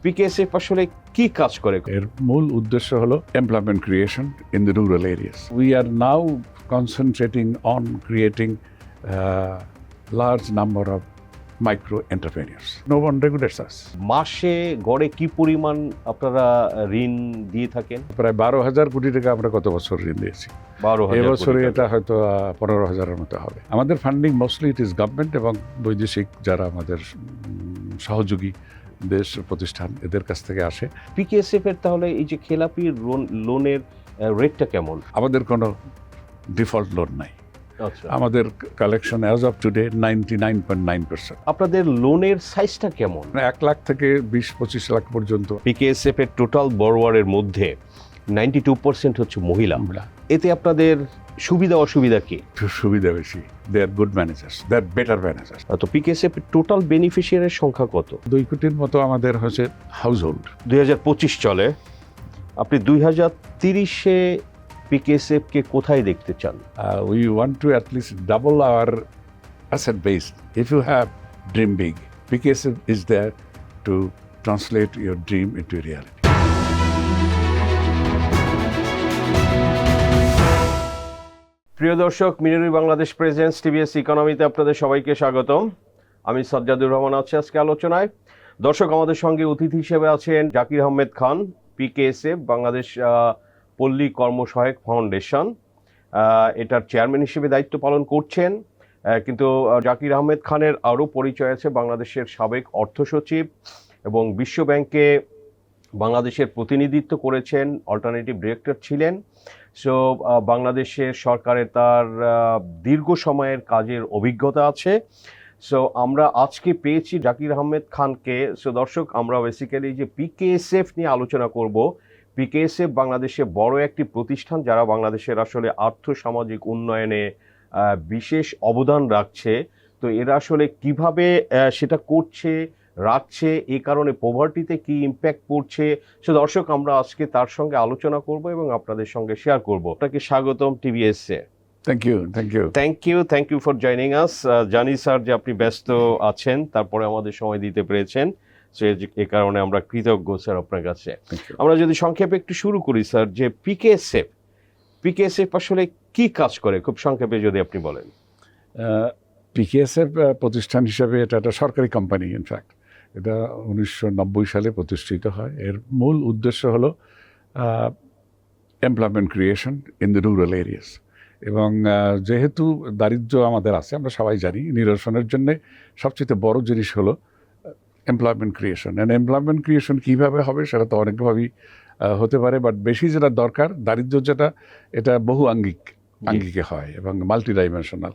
PKSF আসলে কি কাজ করে? এর মূল উদ্দেশ্য হলো employment creation in the rural areas. We are now concentrating on creating large number of micro entrepreneurs. No one regulates us. মাসে গড়ে কি পরিমাণ আপনারা ঋণ দিয়ে থাকেন? প্রায় 12,000 কোটি টাকা আমরা গত বছর ঋণ দিয়েছি। 12,000 এবছরে কোটি টাকা। এটা হয়তো 15,000-এর মতো হবে। আমাদের funding mostly it is government এবং বৈদেশিক যারা আমাদের সহযোগী দেশ প্রতিষ্ঠান এদের কাছ থেকে আসে। পিকেএসএফ এর তাহলে এই যে খেলাপি লোনের রেটটা কেমন? আমাদের কোনো ডিফল্ট লোন নাই। আচ্ছা, আমাদের কালেকশন অ্যাজ অফ টুডে 99.9%। আপনাদের লোনের সাইজটা কেমন? 1 লাখ থেকে 20-25 লাখ পর্যন্ত। পিকেএসএফ এর টোটাল বড়োয়ারের মধ্যে 92% হচ্ছে মহিলা। এতে আপনাদের সুবিধা অসুবিধা কি? সুবিধা বেশি। দে আর গুড ম্যানেজার্স, দে আর বেটার ম্যানেজার্স। তো পিকেএসএফ এর টোটাল বেনিফিশিয়ারির সংখ্যা কত? 2 কোটির মতো আমাদের হচ্ছে হাউস হোল্ড। 2025 চলে, আপনি 2030-এ পিকেএসএফ কে কোথায় দেখতে চান? We want to at least double our asset base. If you have dream big, PKSF is there to translate your dream into reality. প্রিয় দর্শক, মিনারি বাংলাদেশ প্রেজেন্স টিভিএস ইকোনমিতে আপনাদের সবাইকে স্বাগতম। আমি সাজ্জাদুর রহমান আছি আজকে আলোচনায়। দর্শক, আমাদের সঙ্গে অতিথি হিসেবে আছেন জাকির আহমেদ খান, পিকেএসএফ বাংলাদেশ পল্লী কর্মসহায়ক ফাউন্ডেশন, এটার চেয়ারম্যান হিসেবে দায়িত্ব পালন করছেন। কিন্তু জাকির আহমেদ খানের আরও পরিচয় আছে, বাংলাদেশের সাবেক অর্থ সচিব এবং বিশ্ব ব্যাংকে বাংলাদেশের প্রতিনিধিত্ব করেছেন, অল্টারনেটিভ ডিরেক্টর ছিলেন। সো বাংলাদেশের সরকারের তার দীর্ঘ সময়ের কাজের অভিজ্ঞতা আছে। সো আমরা আজকে পেয়েছি জাকির আহমেদ খানকে। সো দর্শক, আমরা বেসিক্যালি যে পিকেএসএফ নিয়ে আলোচনা করব। পিকেএসএফ বাংলাদেশে বড় একটি প্রতিষ্ঠান যারা বাংলাদেশের আসলে আর্থসামাজিক উন্নয়নে বিশেষ অবদান রাখছে। তো এরা আসলে কিভাবে সেটা করছে, রাখছে, এই কারণে পভার্টিতে কি ইম্প্যাক্ট পড়ছে। সো দর্শক, আমরা আজকে তার সঙ্গে আলোচনা করব এবং আপনাদের সঙ্গে শেয়ার করব। আপনাকে স্বাগতম টিভিএসএ। Thank you. Thank you for joining us. জানি স্যার যে আপনি ব্যস্ত আছেন, তারপরে আমাদের সময় দিতে পেরেছেন। সো এ কারণে আমরা কৃতজ্ঞ স্যার আপনার কাছে। আমরা যদি সংক্ষেপে একটু শুরু করি স্যার, যে পিকেএসএফ আসলে কি কাজ করে, খুব সংক্ষেপে যদি আপনি বলেন। পিকেএসএফ প্রতিষ্ঠান হিসেবে এটা একটা সরকারি কোম্পানি। ইনফ্যাক্ট এটা 1990 সালে প্রতিষ্ঠিত হয়। এর মূল উদ্দেশ্য হলো employment creation in the rural areas. এবং যেহেতু দারিদ্র্য আমাদের আছে, আমরা সবাই জানি, নিরসনের জন্য সবচেয়ে বড় জিনিস হলো employment creation. And employment creation কীভাবে হবে সেটা তো অনেকভাবেই হতে পারে, বাট বেশি যেটা দরকার, দারিদ্র্য যেটা, এটা বহু আঙ্গিকে হয় এবং মাল্টি ডাইমেনশনাল।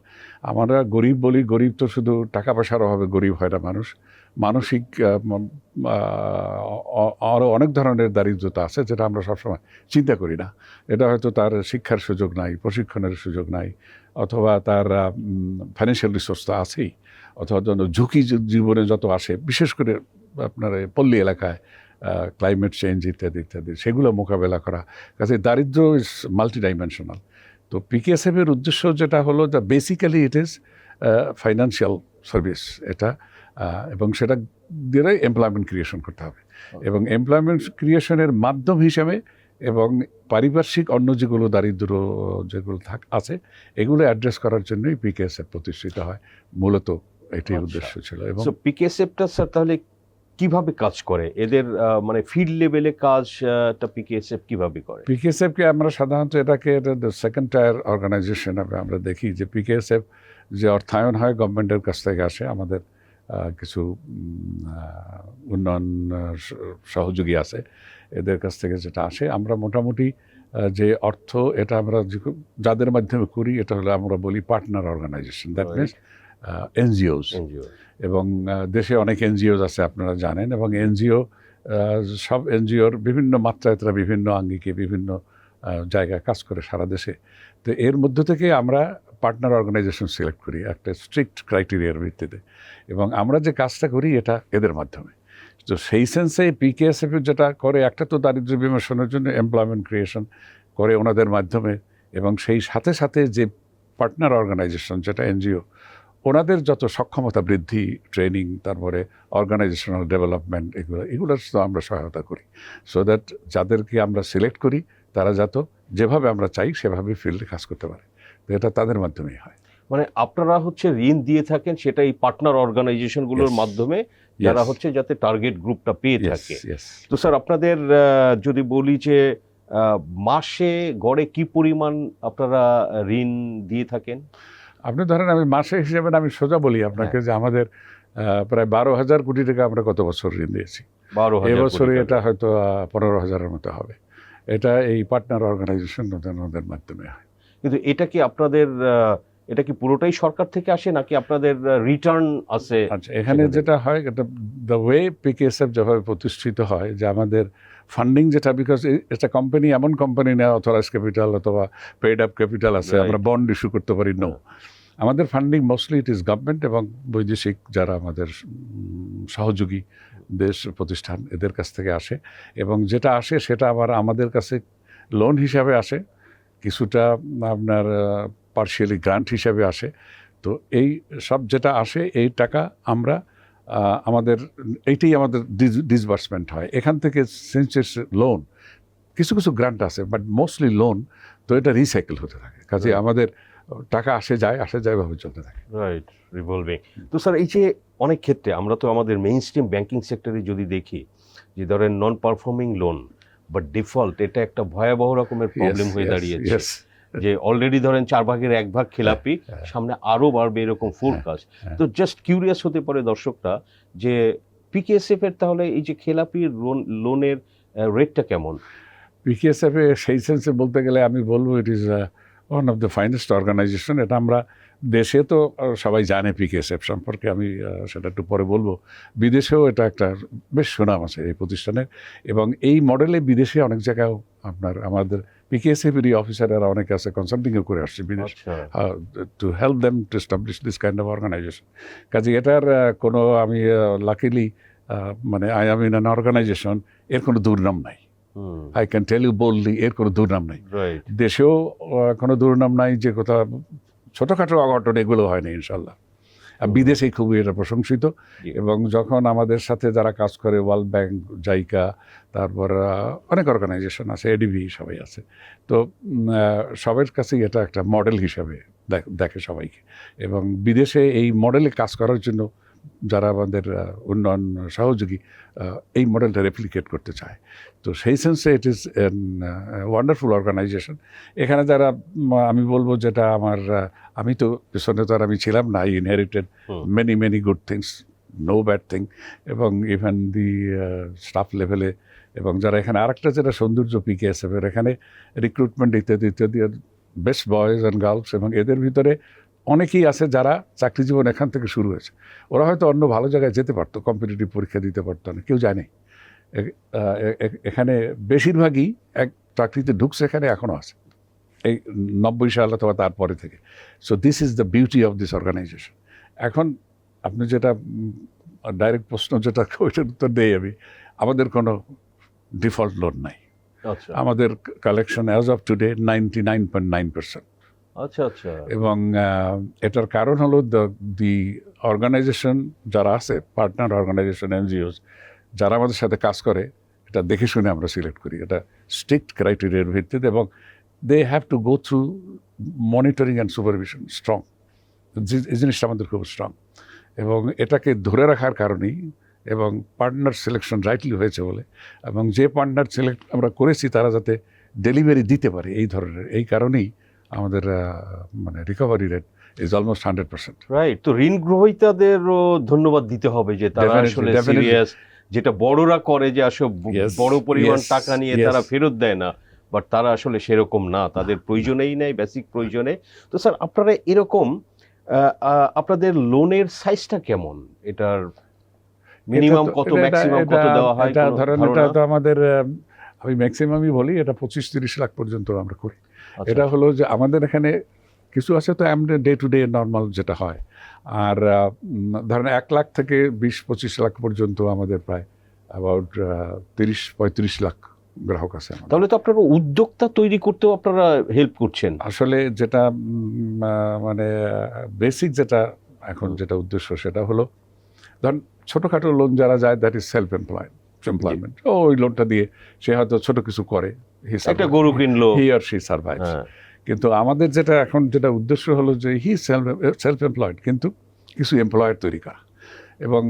আমরা গরিব বলি, গরিব তো শুধু টাকা পয়সার অভাবে গরিব হয় না, মানসিক আরও অনেক ধরনের দারিদ্রতা আছে যেটা আমরা সবসময় চিন্তা করি না। এটা হয়তো তার শিক্ষার সুযোগ নাই, প্রশিক্ষণের সুযোগ নাই, অথবা তার ফাইন্যান্সিয়াল রিসোর্স তো আছেই, অথবা ঝুঁকি জীবনে যত আসে, বিশেষ করে আপনার পল্লী এলাকায় ক্লাইমেট চেঞ্জ ইত্যাদি ইত্যাদি, সেগুলো মোকাবেলা করা। কাজে দারিদ্র ইজ মাল্টি ডাইমেনশনাল। তো পিকেএসএফের উদ্দেশ্য যেটা হলো, the basically it is financial service এটা, এবং সেটা দিয়ে এমপ্লয়মেন্ট ক্রিয়েশন করতে হবে। এবং এমপ্লয়মেন্ট ক্রিয়েশনের মাধ্যম হিসেবে এবং পারিপার্শ্বিক অন্য যেগুলো দারিদ্র যেগুলো আছে, এগুলো অ্যাড্রেস করার জন্যই পিকেএসএফ প্রতিষ্ঠিত হয়। মূলত এটাই উদ্দেশ্য ছিল। এবং পিকেএসএফটা স্যার তাহলে কিভাবে কাজ করে, এদের মানে ফিল্ড লেভেলে কাজটা পিকেএসএফ কিভাবে করে? পিকেএসএফকে আমরা সাধারণত এটাকে সেকেন্ড টায়ার অর্গানাইজেশন আমরা দেখি যে পিকেএসএফ যে অর্থায়ন হয় গভর্নমেন্টের কাছ থেকে আসে, আমাদের কিছু উন্নয়ন সহযোগী আছে, এদের কাছ থেকে যেটা আসে, আমরা মোটামুটি যে অর্থ এটা আমরা যাদের মাধ্যমে করি, এটা হলো আমরা বলি partner organization, that means NGOs. এবং দেশে অনেক এনজিওস আছে আপনারা জানেন, এবং এনজিও সব এনজিওর বিভিন্ন মাত্রায় তারা বিভিন্ন আঙ্গিকে বিভিন্ন জায়গায় কাজ করে সারা দেশে। তো এর মধ্য থেকে আমরা পার্টনার অর্গানাইজেশন সিলেক্ট করি একটা স্ট্রিক্ট ক্রাইটেরিয়ার ভিত্তিতে, এবং আমরা যে কাজটা করি এটা এদের মাধ্যমে। তো সেই সেন্সে পিকেএসএফ যেটা করে, একটা তো দারিদ্র্য বিমোচনের জন্য এমপ্লয়মেন্ট ক্রিয়েশন করে ওনাদের মাধ্যমে, এবং সেই সাথে সাথে যে পার্টনার অর্গানাইজেশন যেটা এনজিও, ওনাদের যত সক্ষমতা বৃদ্ধি, ট্রেনিং, তারপরে অর্গানাইজেশনাল ডেভেলপমেন্ট, এগুলোর তো আমরা সহায়তা করি, সো দ্যাট যাদেরকে আমরা সিলেক্ট করি তারা যেভাবে আমরা চাই সেভাবে ফিল্ডে কাজ করতে পারে। তো এটা তাদের মাধ্যমেই হয়। মানে আপনারা হচ্ছে ঋণ দিয়ে থাকেন সেটা এই পার্টনার অর্গানাইজেশনগুলোর Yes. মাধ্যমে, যারা Yes. হচ্ছে যাতে টার্গেট গ্রুপটা পেয়ে Yes, থাকে। yes. তো স্যার আপনাদের যদি বলি যে মাসে গড়ে কি পরিমাণ আপনারা ঋণ দিয়ে থাকেন? আপনি ধরেন, আমি মাসে হিসেবে না, আমি সোজা বলি আপনাকে যে আমাদের প্রায় 12,000 কোটি টাকা আমরা গত বছর ঋণ দিয়েছি। 12,000 এবছরে কোটি টাকা। এটা হয়তো 15,000-এর মতো হবে। এটা এই পার্টনার অর্গানাইজেশন ওদের মাধ্যমে হয়। কিন্তু এটা কি আপনাদের এটা কি পুরোটাই সরকার থেকে আসে নাকি আপনাদের রিটার্ন আছে? আচ্ছা, এখানে সেখানে। যেটা হয়, এটা দ্য ওয়ে পিকেএসএফ যেভাবে প্রতিষ্ঠিত হয়, যে আমাদের ফান্ডিং যেটা, বিকজ এটা কোম্পানি এমন কোম্পানি না অথরাইজ ক্যাপিটাল অথবা পেইড আপ ক্যাপিটাল আছে, Right. আমরা বন্ড ইস্যু করতে পারি, নো। আমাদের funding mostly it is government এবং বৈদেশিক যারা আমাদের সহযোগী দেশ প্রতিষ্ঠান, এদের কাছ থেকে আসে। এবং যেটা আসে সেটা আবার আমাদের কাছে লোন হিসাবে আসে, কিছুটা আপনার পার্শিয়ালি গ্রান্ট হিসাবে আসে। তো এই সব যেটা আসে, এই টাকা আমরা এইটাই আমাদের ডিসবার্সমেন্ট হয় এখান থেকে। সিন্স ইটস লোন, কিছু কিছু গ্রান্ট আছে, বাট মোস্টলি লোন, তো এটা রিসাইকেল হতে থাকে। কাজে Right. আমাদের টাকা আসে যায় ভাবে চলতে থাকে। Right, revolving. তো স্যার এই যে অনেক ক্ষেত্রে আমরা তো আমাদের মেইন স্ট্রিম ব্যাংকিং সেক্টরে যদি দেখি যে ধরেন নন পারফর্মিং লোন বা ডিফল্ট, এটা একটা ভয়াবহ রকমের প্রবলেম হয়ে দাঁড়িয়েছে। Yes. যে অলরেডি ধরেন 4 ভাগের 1 ভাগ খেলাপি, সামনে আরো বাড়বে এরকম ফোরকাস্ট। তো জাস্ট কিউরিয়াস হতে পারে দর্শকরা যে পিকেএসএফ এর তাহলে এই যে খেলাপি লোনের রেটটা কেমন? পিকেএসএফ এ সেই সেন্সে বলতে গেলে আমি বলবো it is one of the finest organization. এটা আমরা দেশে তো সবাই জানে পিকেএসএফ সম্পর্কে, আমি সেটা একটু পরে বলবো। বিদেশেও এটা একটা বেশ সুনাম আছে এই প্রতিষ্ঠানের, এবং এই মডেলে বিদেশে অনেক জায়গায় আমাদের পিকেএসএফেরই অফিসাররা অনেকে আছে, কনসাল্টিংও করে আসছে বিদেশ, to help them to establish this kind of organization. কাজে এটার কোনো, আমি লাকিলি মানে I am in an organization, এর কোনো দুর্নাম নাই। I can tell you boldly, এর কোনো দুর্নাম নাই। রাইট। দেশেও কোনো দুর্নাম নাই যে কোথাও ছোটোখাটো অঘটন এগুলো হয়নি ইনশাল্লাহ। আর বিদেশে খুবই এটা প্রশংসিত। এবং যখন আমাদের সাথে যারা কাজ করে, ওয়ার্ল্ড ব্যাংক, জাইকা, তারপর অনেক অর্গানাইজেশন আছে, এডিবি, সবাই আছে, তো সবার কাছেই এটা একটা মডেল হিসাবে দেখে সবাইকে। এবং বিদেশে এই মডেলে কাজ করার জন্য যারা আমাদের উন্নয়ন সহযোগী এই মডেলটা রেপ্লিকেট করতে চায়। তো সেই সেন্সে ইট ইজ ওয়ান্ডারফুল অর্গানাইজেশন। এখানে যারা আমি বলবো, যেটা আমি তো পেছনে তো আর আমি ছিলাম না, I inherited many good things, no bad thing. এবং ইভেন দি স্টাফ লেভেলে, এবং যারা এখানে আরেকটা যেটা সৌন্দর্য পিকেএসএফের, এখানে রিক্রুটমেন্ট ইত্যাদি বেস্ট বয়েজ অ্যান্ড গার্লস, এবং এদের ভিতরে অনেকেই আছে যারা চাকরি জীবন এখান থেকে শুরু হয়েছে। ওরা হয়তো অন্য ভালো জায়গায় যেতে পারতো, কম্পিটিটিভ পরীক্ষা দিতে পারতো না, কেউ জানে। এখানে বেশিরভাগই এক চাকরিতে ঢুকছে, এখানে এখনও আছে এই 90 সাল অথবা তারপরে থেকে। So this is the beauty of this organization. এখন আপনি যেটা ডাইরেক্ট প্রশ্ন যেটা, ওইটার উত্তর দেই আমি। আমাদের কোনো ডিফল্ট লোন নাই। আচ্ছা আমাদের কালেকশন অ্যাজ অফ টুডে 99.9%। আচ্ছা আচ্ছা। এবং এটার কারণ হলো দি অর্গানাইজেশন যারা আছে, পার্টনার অর্গানাইজেশন, এনজিওস যারা আমাদের সাথে কাজ করে, এটা দেখে শুনে আমরা সিলেক্ট করি। এটা স্ট্রিক্ট ক্রাইটেরিয়ার ভিত্তিতে, এবং they have to go through monitoring and supervision strong. এই জিনিসটা আমাদের খুব স্ট্রং, এবং এটাকে ধরে রাখার কারণেই, এবং পার্টনার সিলেকশন রাইটলি হয়েছে বলে, এবং যে পার্টনার সিলেক্ট আমরা করেছি তারা যাতে ডেলিভারি দিতে পারে, এই ধরনের, এই কারণেই আমাদের মানে recovery rate is almost 100%। Right. তো ঋণ গ্রহীতাদেরও ধন্যবাদ দিতে হবে যে তারা আসলে সিরিয়াস, যেটা বড়রা করে যে আসলে বড় পরিমাণ টাকা নিয়ে তারা ফেরত দেয় না, বাট তারা আসলে সেরকম না, তাদের প্রয়োজনেই নেই, বেসিক প্রয়োজনে। তো স্যার আপনারা এরকম আপনাদের লোনের সাইজটা কেমন? এটার মিনিমাম কত, ম্যাক্সিমাম কত দেওয়া হয়? এটা ধরেন, এটা তো আমাদের, আমি ম্যাক্সিমামই বলি, এটা 25-30 লাখ পর্যন্ত আমরা করি। এটা হলো যে আমাদের এখানে কিছু আছে তো আমাদের ডে টু ডে নর্মাল যেটা হয়, আর ধরেন 1 লাখ থেকে 20-25 লাখ পর্যন্ত আমাদের প্রায় অ্যাবাউট 30-35 লাখ গ্রাহক আছে। তাহলে তো আপনারা উদ্যোক্তা তৈরি করতেও আপনারা হেল্প করছেন। আসলে যেটা মানে বেসিক যেটা এখন যেটা উদ্দেশ্য সেটা হলো ধরেন ছোটোখাটো লোন যারা যায় দ্যাট ইজ সেলফ এমপ্লয়মেন্ট ওই লোনটা দিয়ে সে হয়তো ছোট কিছু করে একটা গরু কিনলো, হি অর শি সার্ভাইভস। কিন্তু আমাদের যেটা এখন যেটা উদ্দেশ্য হলো যে হি সেলফ এমপ্লয়েড কিন্তু কিছু এমপ্লয়ার তৈরি করা, এবং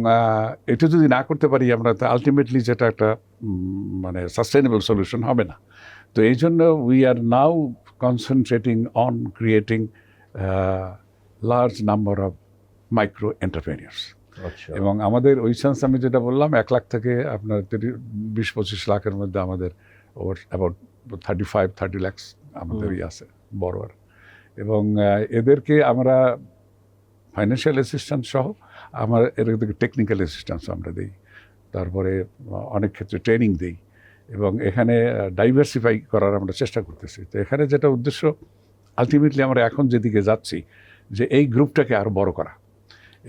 এটা যদি না করতে পারি আমরা তো আলটিমেটলি যেটা একটা মানে সাস্টেনেবল সলিউশন হবে না। তো এই জন্য we are now concentrating on creating large number of micro এন্টারপ্রেনিয়ার্স। এবং আমাদের ওই সেন্স আমি যেটা বললাম 1 লাখ থেকে আপনার 20-25 লাখের মধ্যে আমাদের ওভার অ্যাবাউট 35-30 লাখ আমাদেরই আছে বড়োয়ার, এবং এদেরকে আমরা ফাইন্যান্সিয়াল অ্যাসিস্ট্যান্স সহ এদেরকে টেকনিক্যাল অ্যাসিস্ট্যান্স আমরা দিই, তারপরে অনেক ক্ষেত্রে ট্রেনিং দিই, এবং এখানে ডাইভার্সিফাই করার আমরা চেষ্টা করতেছি। তো এখানে যেটা উদ্দেশ্য আলটিমেটলি আমরা এখন যেদিকে যাচ্ছি যে এই গ্রুপটাকে আরও বড় করা,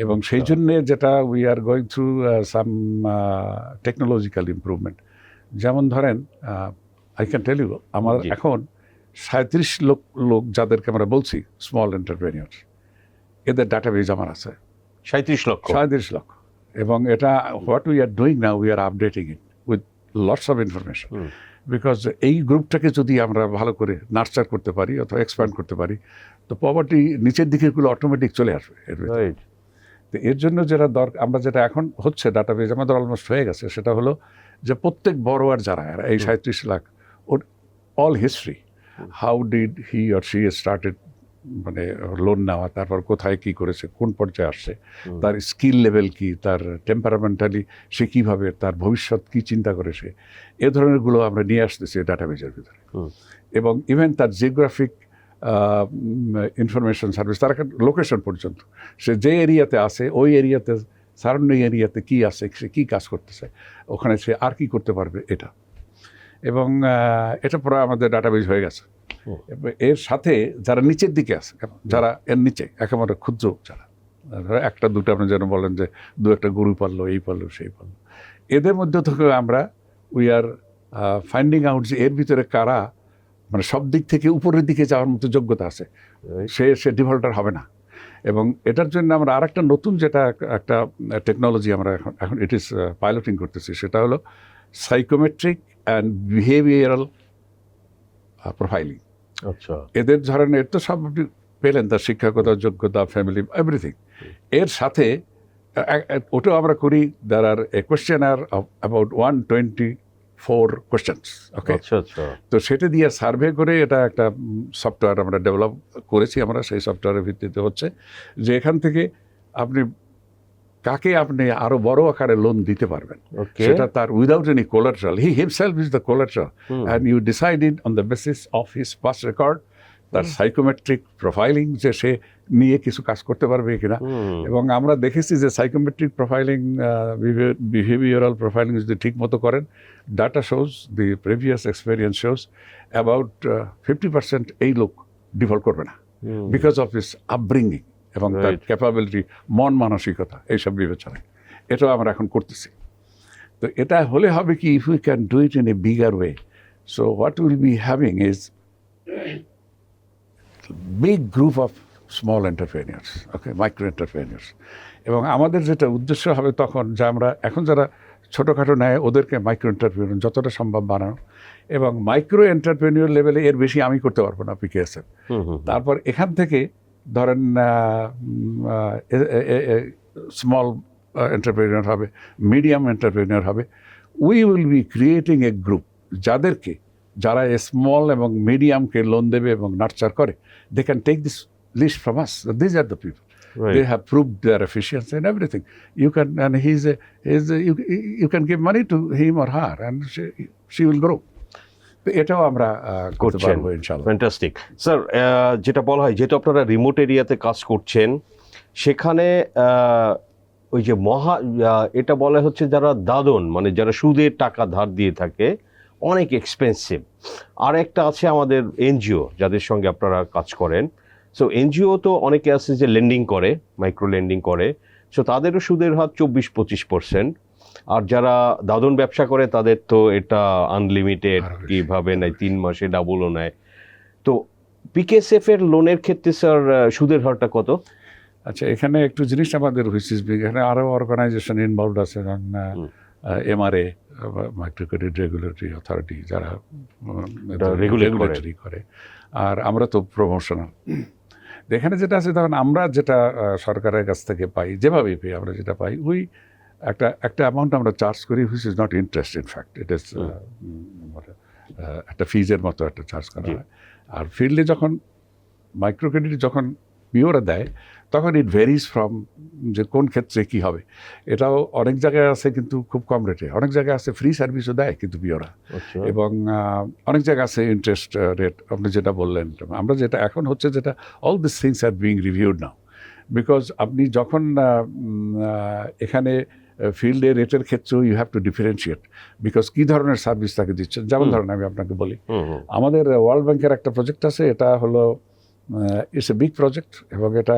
এবং সেই জন্যে যেটা we are going through some technological improvement. যেমন ধরেন আই ক্যান টেল ইউ আমার এখন 37 লোক যাদেরকে আমরা বলছি স্মল এন্টারপ্রেনিয়ার্স, এদের ডাটাবেজ আমার আছে 37 লক্ষ। এবং এটা what we are doing now we are updating it with lots of information, because এই গ্রুপটাকে যদি আমরা ভালো করে নার্চার করতে পারি অথবা এক্সপ্যান্ড করতে পারি তো পভার্টি নিচের দিকেগুলো অটোমেটিক চলে আসবে এর ভিতরে। তো এর জন্য যেটা দরকার আমরা যেটা এখন হচ্ছে ডাটাবেজ আমাদের অলমোস্ট হয়ে গেছে, সেটা হলো যে প্রত্যেক বড়োয়ার যারা এই 37 লাখ ওর all history, how did he or she started মানে লোন নেওয়া, তারপর কোথায় কি করেছে, কোন পর্যায়ে আসছে, তার স্কিল লেভেল কি, তার টেম্পারামেন্টালি সে কীভাবে, তার ভবিষ্যৎ কি চিন্তা করেছে, এ ধরনেরগুলো আমরা নিয়ে আসতেছি ডাটাবেজের ভিতরে। এবং ইভেন তার জিওগ্রাফিক ইনফরমেশন সার্ভিস, তার একটা লোকেশন পর্যন্ত, সে যে এরিয়াতে আছে ওই এরিয়াতে সারাউন্ডিং এরিয়াতে কী আছে, সে কী কাজ করতেছে, ওখানে সে আর কি করতে পারবে এটা। এবং এটা পুরো আমাদের ডাটাবেজ হয়ে গেছে। এর সাথে যারা নিচের দিকে আছে, যারা এর নিচে একেবারে ক্ষুদ্র, যারা একটা দুটো আপনি যেন বলেন যে 2-1টা গরু পারলো, এই পারলো সেই পারলো, এদের মধ্যে থেকে আমরা উই আর ফাইন্ডিং আউট যে এর ভিতরে কারা মানে সব দিক থেকে উপরের দিকে যাওয়ার মতো যোগ্যতা আছে, সে ডিফল্টার হবে না। এবং এটার জন্য আমরা আরেকটা নতুন যেটা একটা টেকনোলজি আমরা এখন ইট ইজ পাইলটিং করতেছি, সেটা হলো সাইকোমেট্রিক অ্যান্ড বিহেভিয়ারাল প্রোফাইলিং। আচ্ছা, এদের ধরেন এর তো সব আপনি পেলেন, তার শিক্ষাগত যোগ্যতা, ফ্যামিলি, এভরিথিং। এর সাথে ওটাও আমরা করি, there are a questionnaire about 124 questions. Okay, তো সেটা দিয়ে সার্ভে করে এটা একটা সফটওয়্যার আমরা ডেভেলপ করেছি, আমরা সেই সফটওয়্যারের ভিত্তিতে হচ্ছে যে এখান থেকে আপনি কাকে আপনি আরো বড় আকারে লোন দিতে পারবেন, সেটা তার without any collateral, he himself is the collateral, and you decide it on the basis of his past record, তার সাইকোমেট্রিক প্রোফাইলিং, যে সে নিয়ে কিছু কাজ করতে পারবে কিনা। এবং আমরা দেখেছি যে সাইকোমেট্রিক প্রোফাইলিং, বিহেভিয়ারাল প্রোফাইলিং যদি ঠিক মতো করেন, data shows, the previous experience shows about 50% এই লোক ডিফল্ট করবে না, বিকজ অফ হিস আপব্রিঙ্গিং এবং তার ক্যাপাবিলিটি, মন মানসিকতা, এইসব বিবেচনায়। এটাও আমরা এখন করতেছি। তো এটা হলে হবে কি, if we can do it in a bigger way, so what will be having is big group of small এন্টারপ্রেনিয়ার্স, okay, micro এন্টারপ্রেনিয়ার্স। এবং আমাদের যেটা উদ্দেশ্য হবে তখন, যে আমরা এখন যারা ছোটোখাটো নেয় ওদেরকে মাইক্রো এন্টারপ্রেনিয়ার যতটা সম্ভব বানানো, এবং মাইক্রো এন্টারপ্রেনিয়ার লেভেলে এর বেশি আমি করতে পারবো না পিকেএসএফ। তারপর এখান থেকে ধরেন স্মল এন্টারপ্রেনিয়ার হবে, মিডিয়াম এন্টারপ্রেনিয়ার হবে। We will be creating a group যারা স্মল এবং মিডিয়ামকে লোন দেবে এবং নার্চার করে, they can take this list from us, this are the people, they have proved their efficiency and everything. You can, and you can give money to him or her and she will grow. এটাও আমরা করতে পারবো ইনশাআল্লাহ। Fantastic sir. যেটা বলা হয়, যেহেতু আপনারা রিমোট এরিয়াতে কাজ করছেন, সেখানে ওই যে এটা বলা হচ্ছে যারা দাদন, মানে যারা সুদের টাকা ধার দিয়ে থাকে, অনেক এক্সপেন্সিভ। আর একটা আছে আমাদের এনজিও, যাদের সঙ্গে আপনারা কাজ করেন। সো এনজিও তো অনেকে আছে যে লেন্ডিং করে, মাইক্রো লেন্ডিং করে, সো তাদেরও সুদের হার 24-25%। আর যারা দাদন ব্যবসা করে তাদের তো এটা আনলিমিটেড, কিভাবে নেয় 3 মাসে ডাবলও নেয়। তো পিকেএসএফ এর লোনের ক্ষেত্রে স্যার সুদের হারটা কত? আচ্ছা, এখানে একটু জিনিস আমাদের এখানে আরও অর্গানাইজেশন ইনভলভ আছে, যেমন MRA, micro credit regulatory authority, যারা রেগুলেটরি করে, আর আমরা তো প্রমোশনাল। এখানে যেটা আছে, তখন আমরা যেটা সরকারের কাছ থেকে পাই, যেভাবেই পাই, আমরা যেটা পাই, ওই একটা অ্যামাউন্ট আমরা চার্জ করি, which is not interest, in fact it is একটা ফিজের মতো একটা চার্জ করা হয়। আর ফিল্ডে যখন মাইক্রো ক্রেডিট যখন পিওরা দেয়, তখন ইট ভেরিজ ফ্রম যে কোন ক্ষেত্রে কী হবে। এটাও অনেক জায়গায় আছে কিন্তু খুব কম রেটে, অনেক জায়গায় আছে ফ্রি সার্ভিসও দেয় কিন্তু পিওরা, এবং অনেক জায়গায় আছে ইন্টারেস্ট রেট। আপনি যেটা বললেন, আমরা যেটা এখন হচ্ছে, যেটা all this things are being reviewed now, because আপনি যখন এখানে ফিল্ডে রেটের ক্ষেত্রেও you have to differentiate, because কী ধরনের সার্ভিস তাকে দিচ্ছেন। যেমন ধরেন আমি আপনাকে বলি, আমাদের ওয়ার্ল্ড ব্যাংকের একটা প্রজেক্ট আছে, এটা হলো ইটস এ বিগ প্রজেক্ট, এবং এটা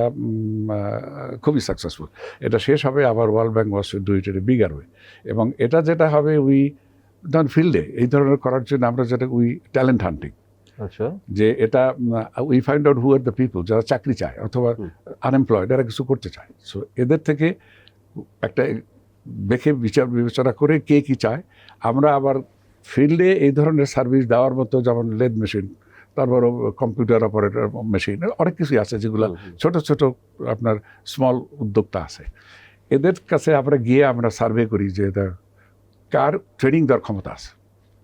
খুবই সাকসেসফুল। এটা শেষ হবে, আবার world bank was to do it in a bigger way. এবং এটা যেটা হবে, ধরুন ফিল্ডে এই ধরনের করার জন্য আমরা যেটা ট্যালেন্ট হান্টিং, আচ্ছা, যে এটা we find out who R the people যারা চাকরি চায় অথবা আনএমপ্লয়েড, এরা কিছু করতে চায়। সো এদের থেকে একটা দেখে বিবেচনা করে কে কী চায়, আমরা আবার ফিল্ডে এই ধরনের সার্ভিস দেওয়ার মতো, যেমন লেদ মেশিন, তারপর কম্পিউটার অপারেটর মেশিন, অনেক কিছুই আছে যেগুলো ছোট ছোট আপনার স্মল উদ্যোক্তা আছে। এদের কাছে আমরা গিয়ে আমরা সার্ভে করি যে কার ট্রেনিং দেওয়ার ক্ষমতা আছে,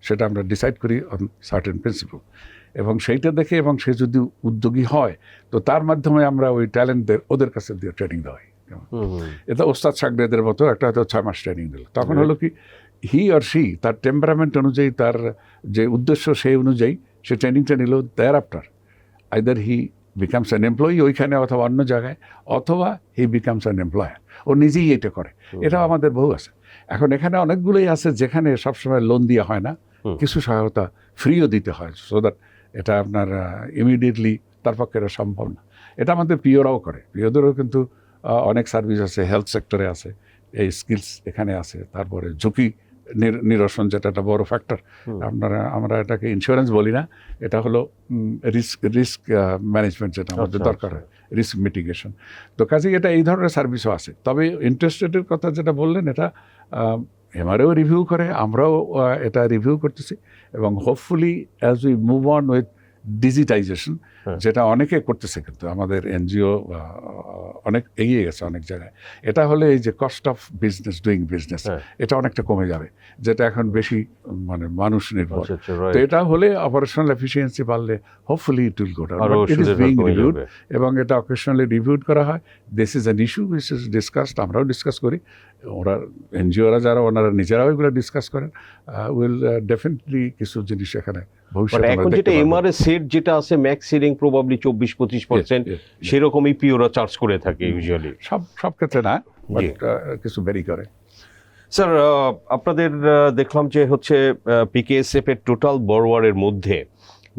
সেটা আমরা ডিসাইড করি অন সার্টেন প্রিন্সিপল, এবং সেইটা দেখে, এবং সে যদি উদ্যোগী হয়, তো তার মাধ্যমে আমরা ওই ট্যালেন্টদের ওদের কাছে দিয়ে ট্রেনিং দেওয়া হয়। এটা ওস্তাদ সাগরেদের মতো একটা হয়তো 6 মাস ট্রেনিং দিল, তখন হলো কি, হি আর সি তার টেম্পারামেন্ট অনুযায়ী, তার যে উদ্দেশ্য সেই অনুযায়ী সে ট্রেনিংটা নিল। Thereafter either he becomes an employee ওইখানে অথবা অন্য জায়গায়, অথবা হি বিকামস অ্যান এমপ্লয়ার, ও নিজেই এটা করে। এটাও আমাদের বহু আছে। এখন এখানে অনেকগুলোই আছে যেখানে সবসময় লোন দেওয়া হয় না, কিছু সহায়তা ফ্রিও দিতে হয়, সো দ্যাট এটা আপনার ইমিডিয়েটলি তার পক্ষে এটা সম্ভব না। এটা আমাদের পিওরাও করে। পিওদেরও কিন্তু অনেক সার্ভিস আছে, হেলথ সেক্টরে আছে, এই স্কিলস এখানে আছে। তারপরে ঝুঁকি নিরসন, যেটা একটা বড় ফ্যাক্টর। আমরা এটাকে ইন্স্যুরেন্স বলি না, এটা হলো রিস্ক ম্যানেজমেন্ট, যেটা আমাদের দরকার হয়, রিস্ক মিটিগেশন। তো কাজে এটা এই ধরনের সার্ভিসও আছে। তবে ইন্টারেস্ট রেটের কথা যেটা বললেন, এটা এমআরও রিভিউ করে, আমরাও এটা রিভিউ করতেছি, এবং hopefully as we move on with digitisation, যেটা অনেকে করতেছে, কিন্তু আমাদের এনজিও অনেক এগিয়ে গেছে অনেক জায়গায়। এটা হলে এই যে cost of business, doing business, এটা অনেকটা কমে যাবে, যেটা এখন বেশি মানে মানুষ নির্ভর। তো এটা হলে অপারেশনাল এফিসিয়েন্সি বাড়লে hopefully it will go down. It is being reviewed, এবং এটা অকেশনালি রিভিউড করা হয়। This is an issue which is discussed, আমরাও ডিসকাস করি, ওরা এনজিওরা যারা, ওনারা নিজেরাও এগুলো ডিসকাস করেন। উইল ডেফিনেটলি কিছু জিনিস এখানে ভবিষ্যতে এখন যেটা এমআরএ সেট যেটা আছে, ম্যাক্স সিলিং প্রবাবলি 24-25%, সেরকমই পিওরা চার্জ করে থাকে ইউজুয়ালি। সব ক্ষেত্রে না, কিছু ভ্যারি করে। স্যার, আপনাদের দেখলাম যে হচ্ছে পিকেএসএফ এর টোটাল বরোয়ারের মধ্যে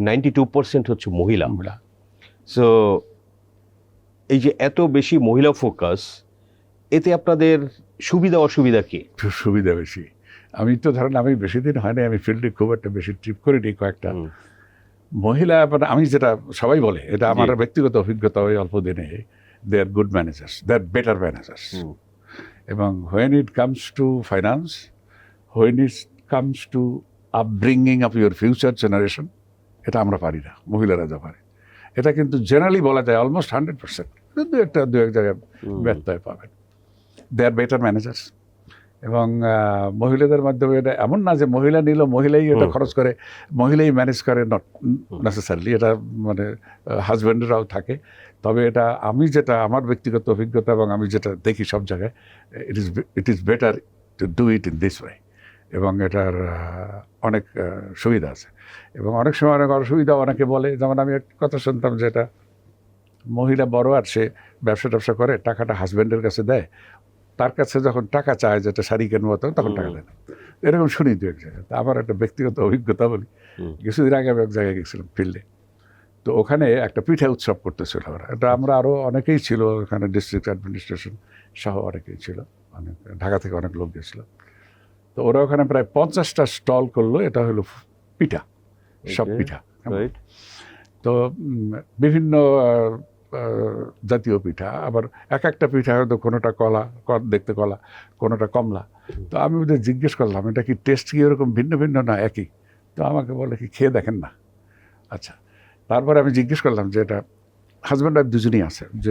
92% হচ্ছে মহিলা। সো এই যে এত বেশি মহিলা ফোকাস, এতে আপনাদের সুবিধা অসুবিধা কি? সুবিধা বেশি। আমি তো ধরেন, আমি বেশি দিন হয় না, আমি ফিল্ডে খুব একটা বেশি ট্রিপ করিনি, কয়েকটা মহিলা, আমি যেটা সবাই বলে, এটা আমার ব্যক্তিগত অভিজ্ঞতা, ওই অল্প দিনে, দে আর গুড ম্যানেজার্স, দে আর বেটার ম্যানেজার্স। এবং when it comes to finance, when it comes to upbringing of your future generation, এটা আমরা পারি না, মহিলারা যা পারে। এটা কিন্তু জেনারেলি বলা যায় অলমোস্ট 100%, দু এক জায়গায় ব্যত্যয় পাবেন। দে আর বেটার ম্যানেজার্স। এবং মহিলাদের মাধ্যমে এটা এমন না যে মহিলা নিল, মহিলাই এটা খরচ করে, মহিলাই ম্যানেজ করে, নট নেসেসারিলি। এটা মানে হাজব্যান্ডেরাও থাকে। তবে এটা আমি যেটা আমার ব্যক্তিগত অভিজ্ঞতা, এবং আমি যেটা দেখি সব জায়গায়, it is better to do it in this way. এবং এটার অনেক সুবিধা আছে, এবং অনেক সময় অনেক অসুবিধা অনেকে বলে। যেমন আমি একটা কথা শুনতাম, যেটা মহিলা বড়, আর সে ব্যবসা করে, টাকাটা হাজব্যান্ডের কাছে দেয়, তার কাছে যখন টাকা চায়, যেটা শাড়ি কেনবো, তখন টাকা দেয় না। এরকম শুনি দু এক জায়গায়। আমার একটা ব্যক্তিগত অভিজ্ঞতা বলি, কিছুদিন আগে আমি এক জায়গায় গেছিলাম ফিল্ডে। তো ওখানে একটা পিঠা উৎসব করতেছিল ওরা। এটা আমরা আরও অনেকেই ছিল, ওখানে ডিস্ট্রিক্ট অ্যাডমিনিস্ট্রেশন সহ অনেকেই ছিল, অনেক ঢাকা থেকে অনেক লোক গেছিলো। তো ওরা ওখানে প্রায় 50টা স্টল করলো। এটা হলো পিঠা, সব পিঠা। তো বিভিন্ন জাতীয় পিঠা, আবার এক একটা পিঠা হয়তো কোনোটা কলা, দেখতে কলা, কোনোটা কমলা। তো আমি ওদের জিজ্ঞেস করলাম এটা কি টেস্ট কি এরকম ভিন্ন ভিন্ন না একই? তো আমাকে বলে কি খেয়ে দেখেন না। আচ্ছা, তারপরে আমি জিজ্ঞেস করলাম যে এটা হাজব্যান্ড ওয়াইফ দুজনেই আছে, যে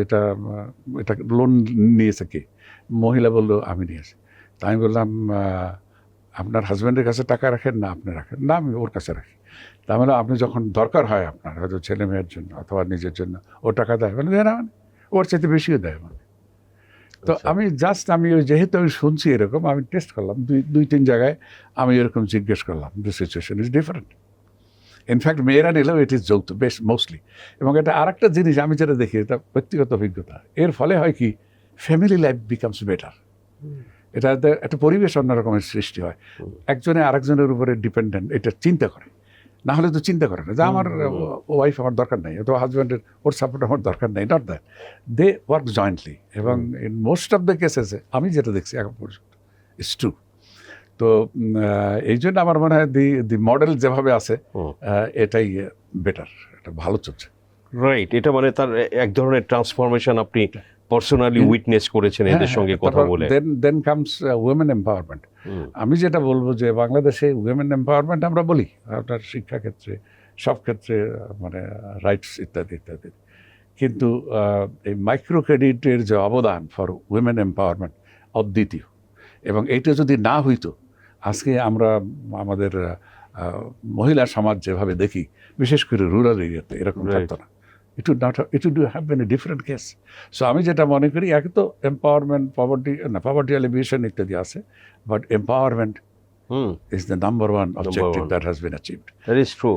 এটা লোন নিয়েছে কে? মহিলা বললো আমি নিয়েছি। তা আমি বললাম আপনার হাজব্যান্ডের কাছে টাকা রাখেন না আপনি রাখেন? না, আমি ওর কাছে রাখি। তার মানে আপনি যখন দরকার হয় আপনার হয়তো ছেলে মেয়ের জন্য অথবা নিজের জন্য, ও টাকা দেয় মানে দেয় না, মানে ওর চাইতে বেশিও দেয় মানে। তো আমি যেহেতু আমি শুনছি এরকম, আমি টেস্ট করলাম দুই তিন জায়গায়, আমি এরকম জিজ্ঞেস করলাম, the situation is different. In fact মেয়েরা নিলেও ইট ইজ যৌথ বেশ মোস্টলি। এবং এটা আরেকটা জিনিস আমি যেটা দেখি, এটা ব্যক্তিগত অভিজ্ঞতা, এর ফলে হয় কি ফ্যামিলি লাইফ বিকামস বেটার। এটা একটা পরিবেশ অন্যরকমের সৃষ্টি হয়, একজনে আরেকজনের উপরে ডিপেন্ডেন্ট, এটা চিন্তা করে। না হলে তো চিন্তা করে না যে আমার ওয়াইফ আমার দরকার নেই, অথবা হাজব্যান্ডের ওর সাপোর্ট আমার দরকার নেই, not that, they work jointly. এবং ইন মোস্ট অফ দ্য কেসেসে আমি যেটা দেখছি এখন পর্যন্ত ইটস ট্রু। তো এই জন্য আমার মনে হয় দি মডেল যেভাবে আছে এটাই বেটার, এটা ভালো চলছে। রাইট, এটা মানে তার এক ধরনের ট্রান্সফরমেশন আপনি পার্সোনালি উইটনেস করেছেন এদের সঙ্গে কথা বলে। Then comes women empowerment. আমি যেটা বলবো যে বাংলাদেশে উইমেন এম্পাওয়ারমেন্ট আমরা বলি আপনার শিক্ষা ক্ষেত্রে, সব ক্ষেত্রে, মানে রাইটস ইত্যাদি ইত্যাদি, কিন্তু এই মাইক্রো ক্রেডিটের যে অবদান ফর উইমেন এম্পাওয়ারমেন্ট অদ্বিতীয়। এবং এইটা যদি না হইতো, আজকে আমরা আমাদের মহিলা সমাজ যেভাবে দেখি, বিশেষ করে রুরাল এরিয়াতে, এরকম থাকতো না। It would have been a different case. So আমি যেটা মনে করি, এক তো এম্পাওয়ারমেন্ট, পভার্টি এলিভিয়েশন ইত্যাদি আছে, but empowerment is the number one objective that has been achieved. That is true.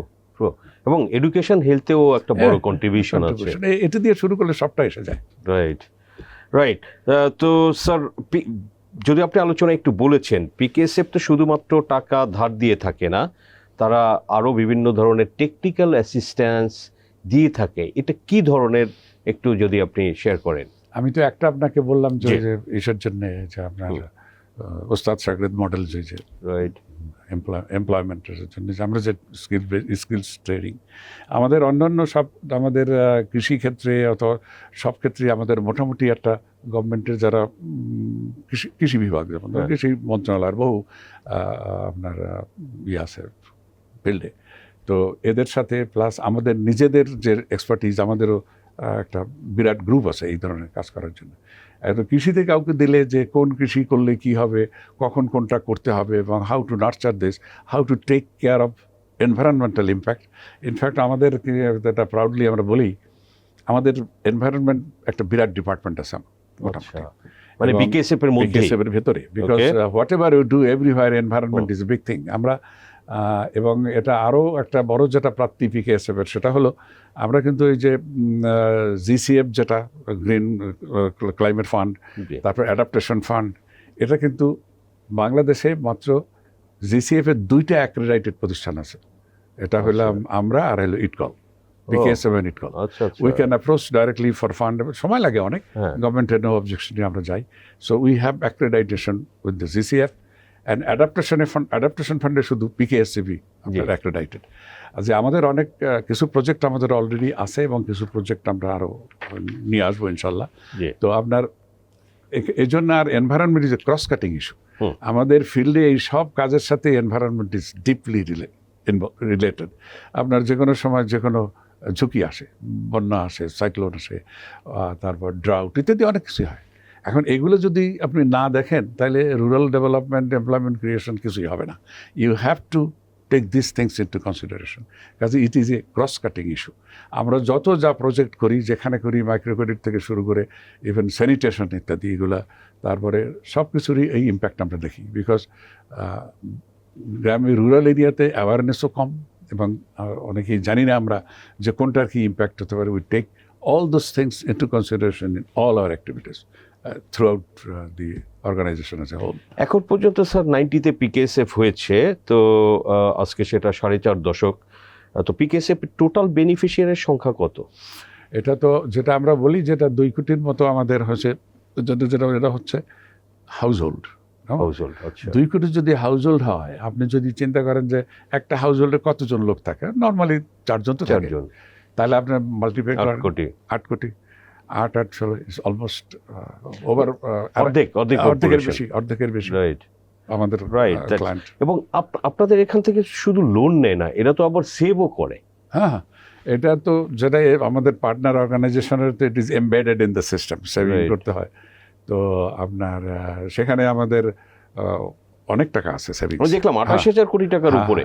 এবং এডুকেশন হেলথেও একটা বড় কন্ট্রিবিউশন আছে, এটা দিয়ে শুরু করলে সবটা এসে যায়। রাইট। তো স্যার, যদি আপনি আলোচনা একটু বলেছেন, পিকেএসএফ তো শুধুমাত্র টাকা ধার দিয়ে থাকে না, তারা আরও বিভিন্ন ধরনের টেকনিক্যাল অ্যাসিস্ট্যান্স দিয়ে থাকে। এটা কি ধরনের একটু যদি আপনি শেয়ার করেন। আমি তো একটা আপনাকে বললাম যে এসের জন্য যে আপনার ওস্তাদ শাগরেদ মডেল, যে রাইট, এমপ্লয়মেন্টের জন্য আমরা যে স্কিলস ট্রেনিং, আমাদের অন্যান্য সব আমাদের কৃষিক্ষেত্রে অথবা সব ক্ষেত্রে আমাদের মোটামুটি একটা গভর্নমেন্টের যারা কৃষি বিভাগ, যেমন কৃষি মন্ত্রণালয়ের বহু আপনার আছে ফিল্ডে, তো এদের সাথে প্লাস আমাদের নিজেদের যে এক্সপার্টিজ, আমাদেরও একটা বিরাট গ্রুপ আছে এই ধরনের কাজ করার জন্য। তো কৃষিতে কাউকে দিলে যে কোন কৃষি করলে কি হবে, কখন কোনটা করতে হবে, এবং how to nurture this, how to take care of environmental impact. In fact আমাদের এটা প্রাউডলি আমরা বলি, আমাদের এনভায়রনমেন্ট একটা বিরাট ডিপার্টমেন্ট আছে মোটামুটি, মানে বিকেএসএফ এর মধ্যে, বিকেএসএফ এর ভেতরে, because whatever you do everywhere environment is a big thing. আমরা এবং এটা আরও একটা বড় যেটা প্রাপ্তি পিকেএসএফের, সেটা হলো আমরা কিন্তু এই যে জিসিএফ যেটা গ্রিন ক্লাইমেট ফান্ড, তারপর অ্যাডাপ্টেশন ফান্ড, এটা কিন্তু বাংলাদেশে মাত্র জিসিএফ এর 2টা অ্যাক্রেডিটেড প্রতিষ্ঠান আছে। এটা হলাম আমরা, আর হলো ইটকল, পিকেএসএফ এন্ড ইটকল। We can approach directly for fund, সময় লাগে অনেক, গভর্নমেন্টের নো অবজেকশন আমরা যাই। So we have accreditation with the GCF and adaptation ফান্ডে শুধু পিকেএসসিবি অ্যাক্রেডিটেড। যে আমাদের অনেক কিছু প্রজেক্ট আমাদের অলরেডি আছে, এবং কিছু প্রজেক্ট আমরা আরও নিয়ে আসবো ইনশাল্লাহ। তো আপনার এই জন্য, আর environment is a cross cutting issue. আমাদের ফিল্ডে এই সব কাজের সাথে এনভায়রনমেন্ট ইজ ডিপলি রিলেটেড। আপনার যে কোনো সময় যে কোনো ঝুঁকি আসে, বন্যা আসে, সাইক্লোন আসে, তারপর ড্রাউট ইত্যাদি অনেক কিছু হয়। এখন এগুলো যদি আপনি না দেখেন, তাহলে রুরাল ডেভেলপমেন্ট, এমপ্লয়মেন্ট ক্রিয়েশন কিছুই হবে না। You have to take this things into consideration, কাজে it is a cross cutting issue. আমরা যত যা প্রজেক্ট করি, যেখানে করি, মাইক্রো ক্রেডিট থেকে শুরু করে ইভেন স্যানিটেশন ইত্যাদি, এগুলা, তারপরে সব কিছুরই এই ইম্প্যাক্ট আমরা দেখি। বিকজ গ্রামে, রুরাল এরিয়াতে অ্যাওয়ারনেসও কম, এবং অনেকেই জানি না আমরা যে কোনটার কি ইম্প্যাক্ট হতে পারে। We take all those things into consideration in all our activities throughout the organization as a whole. এখন পর্যন্ত স্যার 90তে পিকেএসএফ হয়েছে, তো আজকে সেটা 4.5 দশক। তো পিকেএসএফ টোটাল বেনিফিশিয়ারির সংখ্যা কত? এটা তো যেটা আমরা বলি, যেটা 2 কোটির মতো আমাদের হয়েছে, যেটা হচ্ছে হাউস হোল্ড। 2 কোটি যদি হাউস হোল্ড হয়, আপনি যদি চিন্তা করেন যে একটা হাউস হোল্ডে কতজন লোক থাকে, নর্মালি 4 জন তো থাকে, তাহলে আপনার মাল্টিপ্লাই করেন 8 কোটি। অলমোস্ট ওভার অর্ধেকের বেশি রাইট আমাদের Right, that- ক্লায়েন্ট। এবং আপনাদের এখান থেকে শুধু লোন নেয় না, এরা তো আবার সেভও করে। হ্যাঁ, এটা তো যেটা আমাদের পার্টনার অর্গানাইজেশনের তো it is embedded in the system, saving Right. করতে হয়। তো আপনার সেখানে আমাদের অনেক টাকা আছে সেভিংস। আমি দেখলাম 28,000 কোটি টাকার উপরে।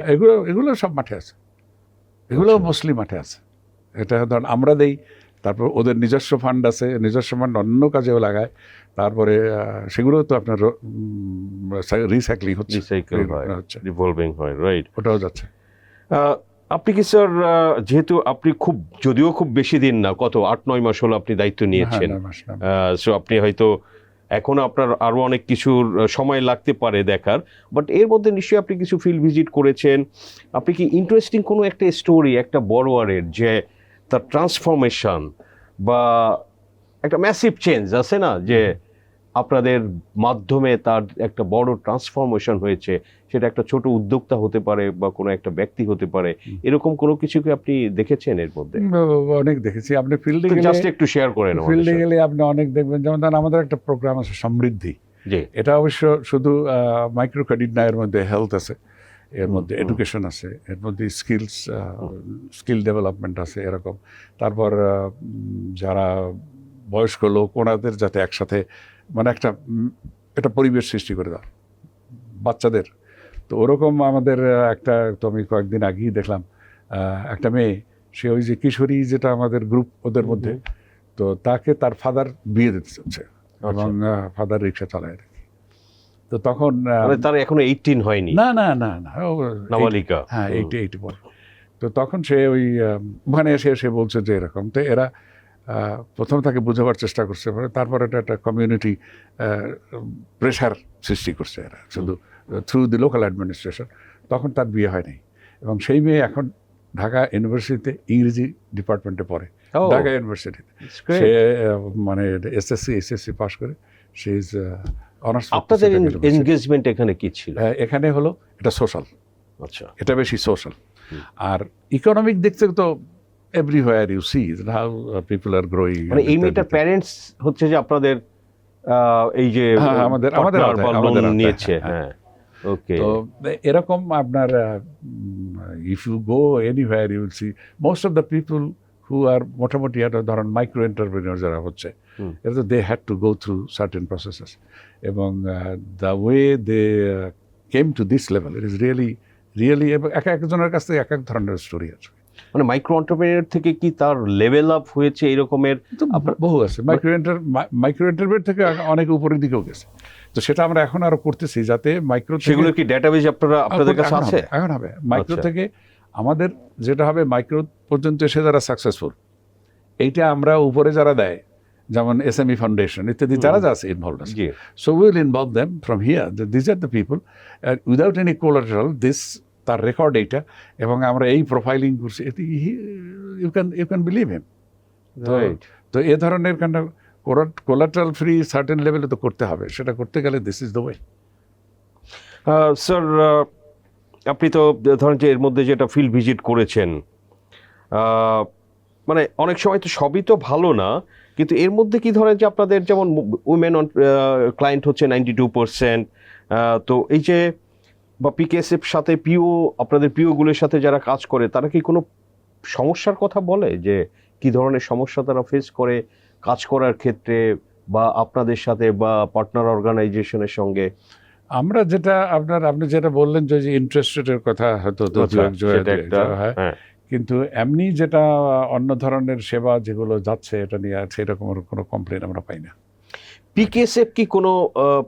এগুলো সব মাঠে আছে, এগুলো মোস্টলি মাঠে আছে। এটা ধরুন আমরা দেই, তারপর ওদের নিজস্ব ফান্ড আছে, নিজস্ব ফান্ড অন্য কাজেও লাগায়, তারপরে সেগুলো তো আপনার রিসাইক্লিং হচ্ছে, রিসাইকেল হয়, রিভলভিং হয়, রাইট। ওটাও যাচ্ছে। আপনি কি স্যার, যেহেতু আপনি যদিও খুব বেশি দিন না, কত 8-9 মাস হলো আপনি দায়িত্ব নিয়েছেন, সো আপনি হয়তো এখন আপনার আরো অনেক কিছুর সময় লাগতে পারে দেখার, বাট এর মধ্যে নিশ্চয়ই আপনি কিছু ফিল্ড ভিজিট করেছেন। আপনি কি ইন্টারেস্টিং কোনো একটা স্টোরি, একটা বড়োয়ারের যে তার ট্রান্সফরমেশন বা একটা ম্যাসিভ চেঞ্জ আছে না, যে আপনাদের মাধ্যমে তার একটা বড় ট্রান্সফরমেশন হয়েছে, সেটা একটা ছোট উদ্যোক্তা হতে পারে বা কোনো একটা ব্যক্তি হতে পারে, এরকম কোনো কিছু কি আপনি দেখেছেন এর মধ্যে? অনেক দেখেছি। আপনি ফিল্ডে জাস্ট একটু শেয়ার করেন। ফিল্ডে গেলে আপনি অনেক দেখবেন, যেমন ধরেন আমাদের একটা প্রোগ্রাম আছে সমৃদ্ধি, এটা অবশ্য শুধু মাইক্রো ক্রেডিট না, এর মধ্যে হেলথ আছে, এর মধ্যে এডুকেশন আছে, এর মধ্যে স্কিল ডেভেলপমেন্ট আছে এরকম। তারপর যারা বয়স্ক লোক ওনাদের যাতে একসাথে মানে একটা পরিবেশ সৃষ্টি করে দাও বাচ্চাদের। তো ওরকম আমাদের তো আমি কয়েকদিন আগেই দেখলাম একটা মেয়ে, সে ওই যে কিশোরী যেটা আমাদের গ্রুপ ওদের মধ্যে, তো তাকে তার ফাদার বিয়ে দিতে চাচ্ছে এবং ফাদার রিক্সা চালায়। তো তখন তার এখনো 18 হয়নি? না, নাবালিকা। হ্যাঁ, 80 বল। তো তখন সে ওখানে এসে বলছে যে এরকম। তো এরা প্রথম তাকে বোঝাবার চেষ্টা করছে, তারপর এটা একটা কমিউনিটি প্রেশার সৃষ্টি করছে এরা, শুধু থ্রু দি লোকাল অ্যাডমিনিস্ট্রেশন। তখন তার বিয়ে হয়নি, এবং সেই মেয়ে এখন ঢাকা ইউনিভার্সিটিতে ইংরেজি ডিপার্টমেন্টে পড়ে, ঢাকা ইউনিভার্সিটিতে। সে মানে এসএসসি পাস করে, সে ইজ অনার্স। আপনাদের এনগেজমেন্ট এখানে কি ছিল? এখানে হলো এটা সোশ্যাল। আচ্ছা, এটা বেশি সোশ্যাল। আর ইকোনমিক দিক থেকে তো everywhere you see how people are growing. মানে এই মেয়েটার প্যারেন্টস হচ্ছে যে আপনাদের এই যে আমাদের লোন নিয়েছে। হ্যাঁ, ওকে। তো এরকম আপনার if you go anywhere you will see most of the people who are মোটামুটি একটা ধরেন মাইক্রো এন্টারপ্রেনিউর যারা হচ্ছে, এটা they had to go through certain processes, এবং the way they came to this level, it is really এক একজনের কাছ থেকে এক এক ধরনের স্টোরি আছে। মানে মাইক্রো এন্টারপ্রেনিউর থেকে কি তার লেভেল আপ হয়েছে এরকমের বহু আছে। মাইক্রো এন্টারপ্রেনিউর থেকে অনেক উপরের দিকেও গেছে। তো সেটা আমরা এখন আরো করতেছি, যাতে মাইক্রো, সেগুলো কি ডেটাবেজ আপনাদের কাছে আছে? এখন হবে মাইক্রো থেকে আমাদের যেটা হবে, মাইক্রো পর্যন্ত এসে যারা সাকসেসফুল, এইটা আমরা উপরে যারা দেয়, যেমন SME ফাউন্ডেশন ইত্যাদি যারা আছে ইনভলভ আছে, so will involve them from here, this are the people without any collateral, this তার রেকর্ড এইটা, এবং আমরা এই প্রোফাইলিং করছি, ইউ ক্যান বিলিভ হিম। তো এ ধরনের কোলাটারাল ফ্রি সার্টেন লেভেলে তো করতে হবে, সেটা করতে গেলে this is the way. Sir, আপনি তো ধরেন যে এর মধ্যে যেটা ফিল্ড ভিজিট করেছেন, মানে অনেক সময় তো সবই তো ভালো না, কিন্তু এর মধ্যে কি ধরেন যে আপনাদের যেমন উইমেন ক্লায়েন্ট হচ্ছে 92%, তো এই যে বা পিকেএসএফ সাথে আপনাদের পিওগুলোর সাথে যারা কাজ করে, তারা কি কোনো সমস্যার কথা বলে, যে কি ধরনের সমস্যা তারা ফেস করে কাজ করার ক্ষেত্রে, বা আপনাদের সাথে বা পার্টনার অর্গানাইজেশনের সঙ্গে? আমরা যেটা আপনি যেটা বললেন যে ইন্টারেস্ট রেটের কথা, হয়তো হয়, কিন্তু এমনি যেটা অন্য ধরনের সেবা যেগুলো যাচ্ছে, এটা নিয়ে আছে, এরকম কোনো কমপ্লেন আমরা পাই না। পিকেএসএফ কি কোনো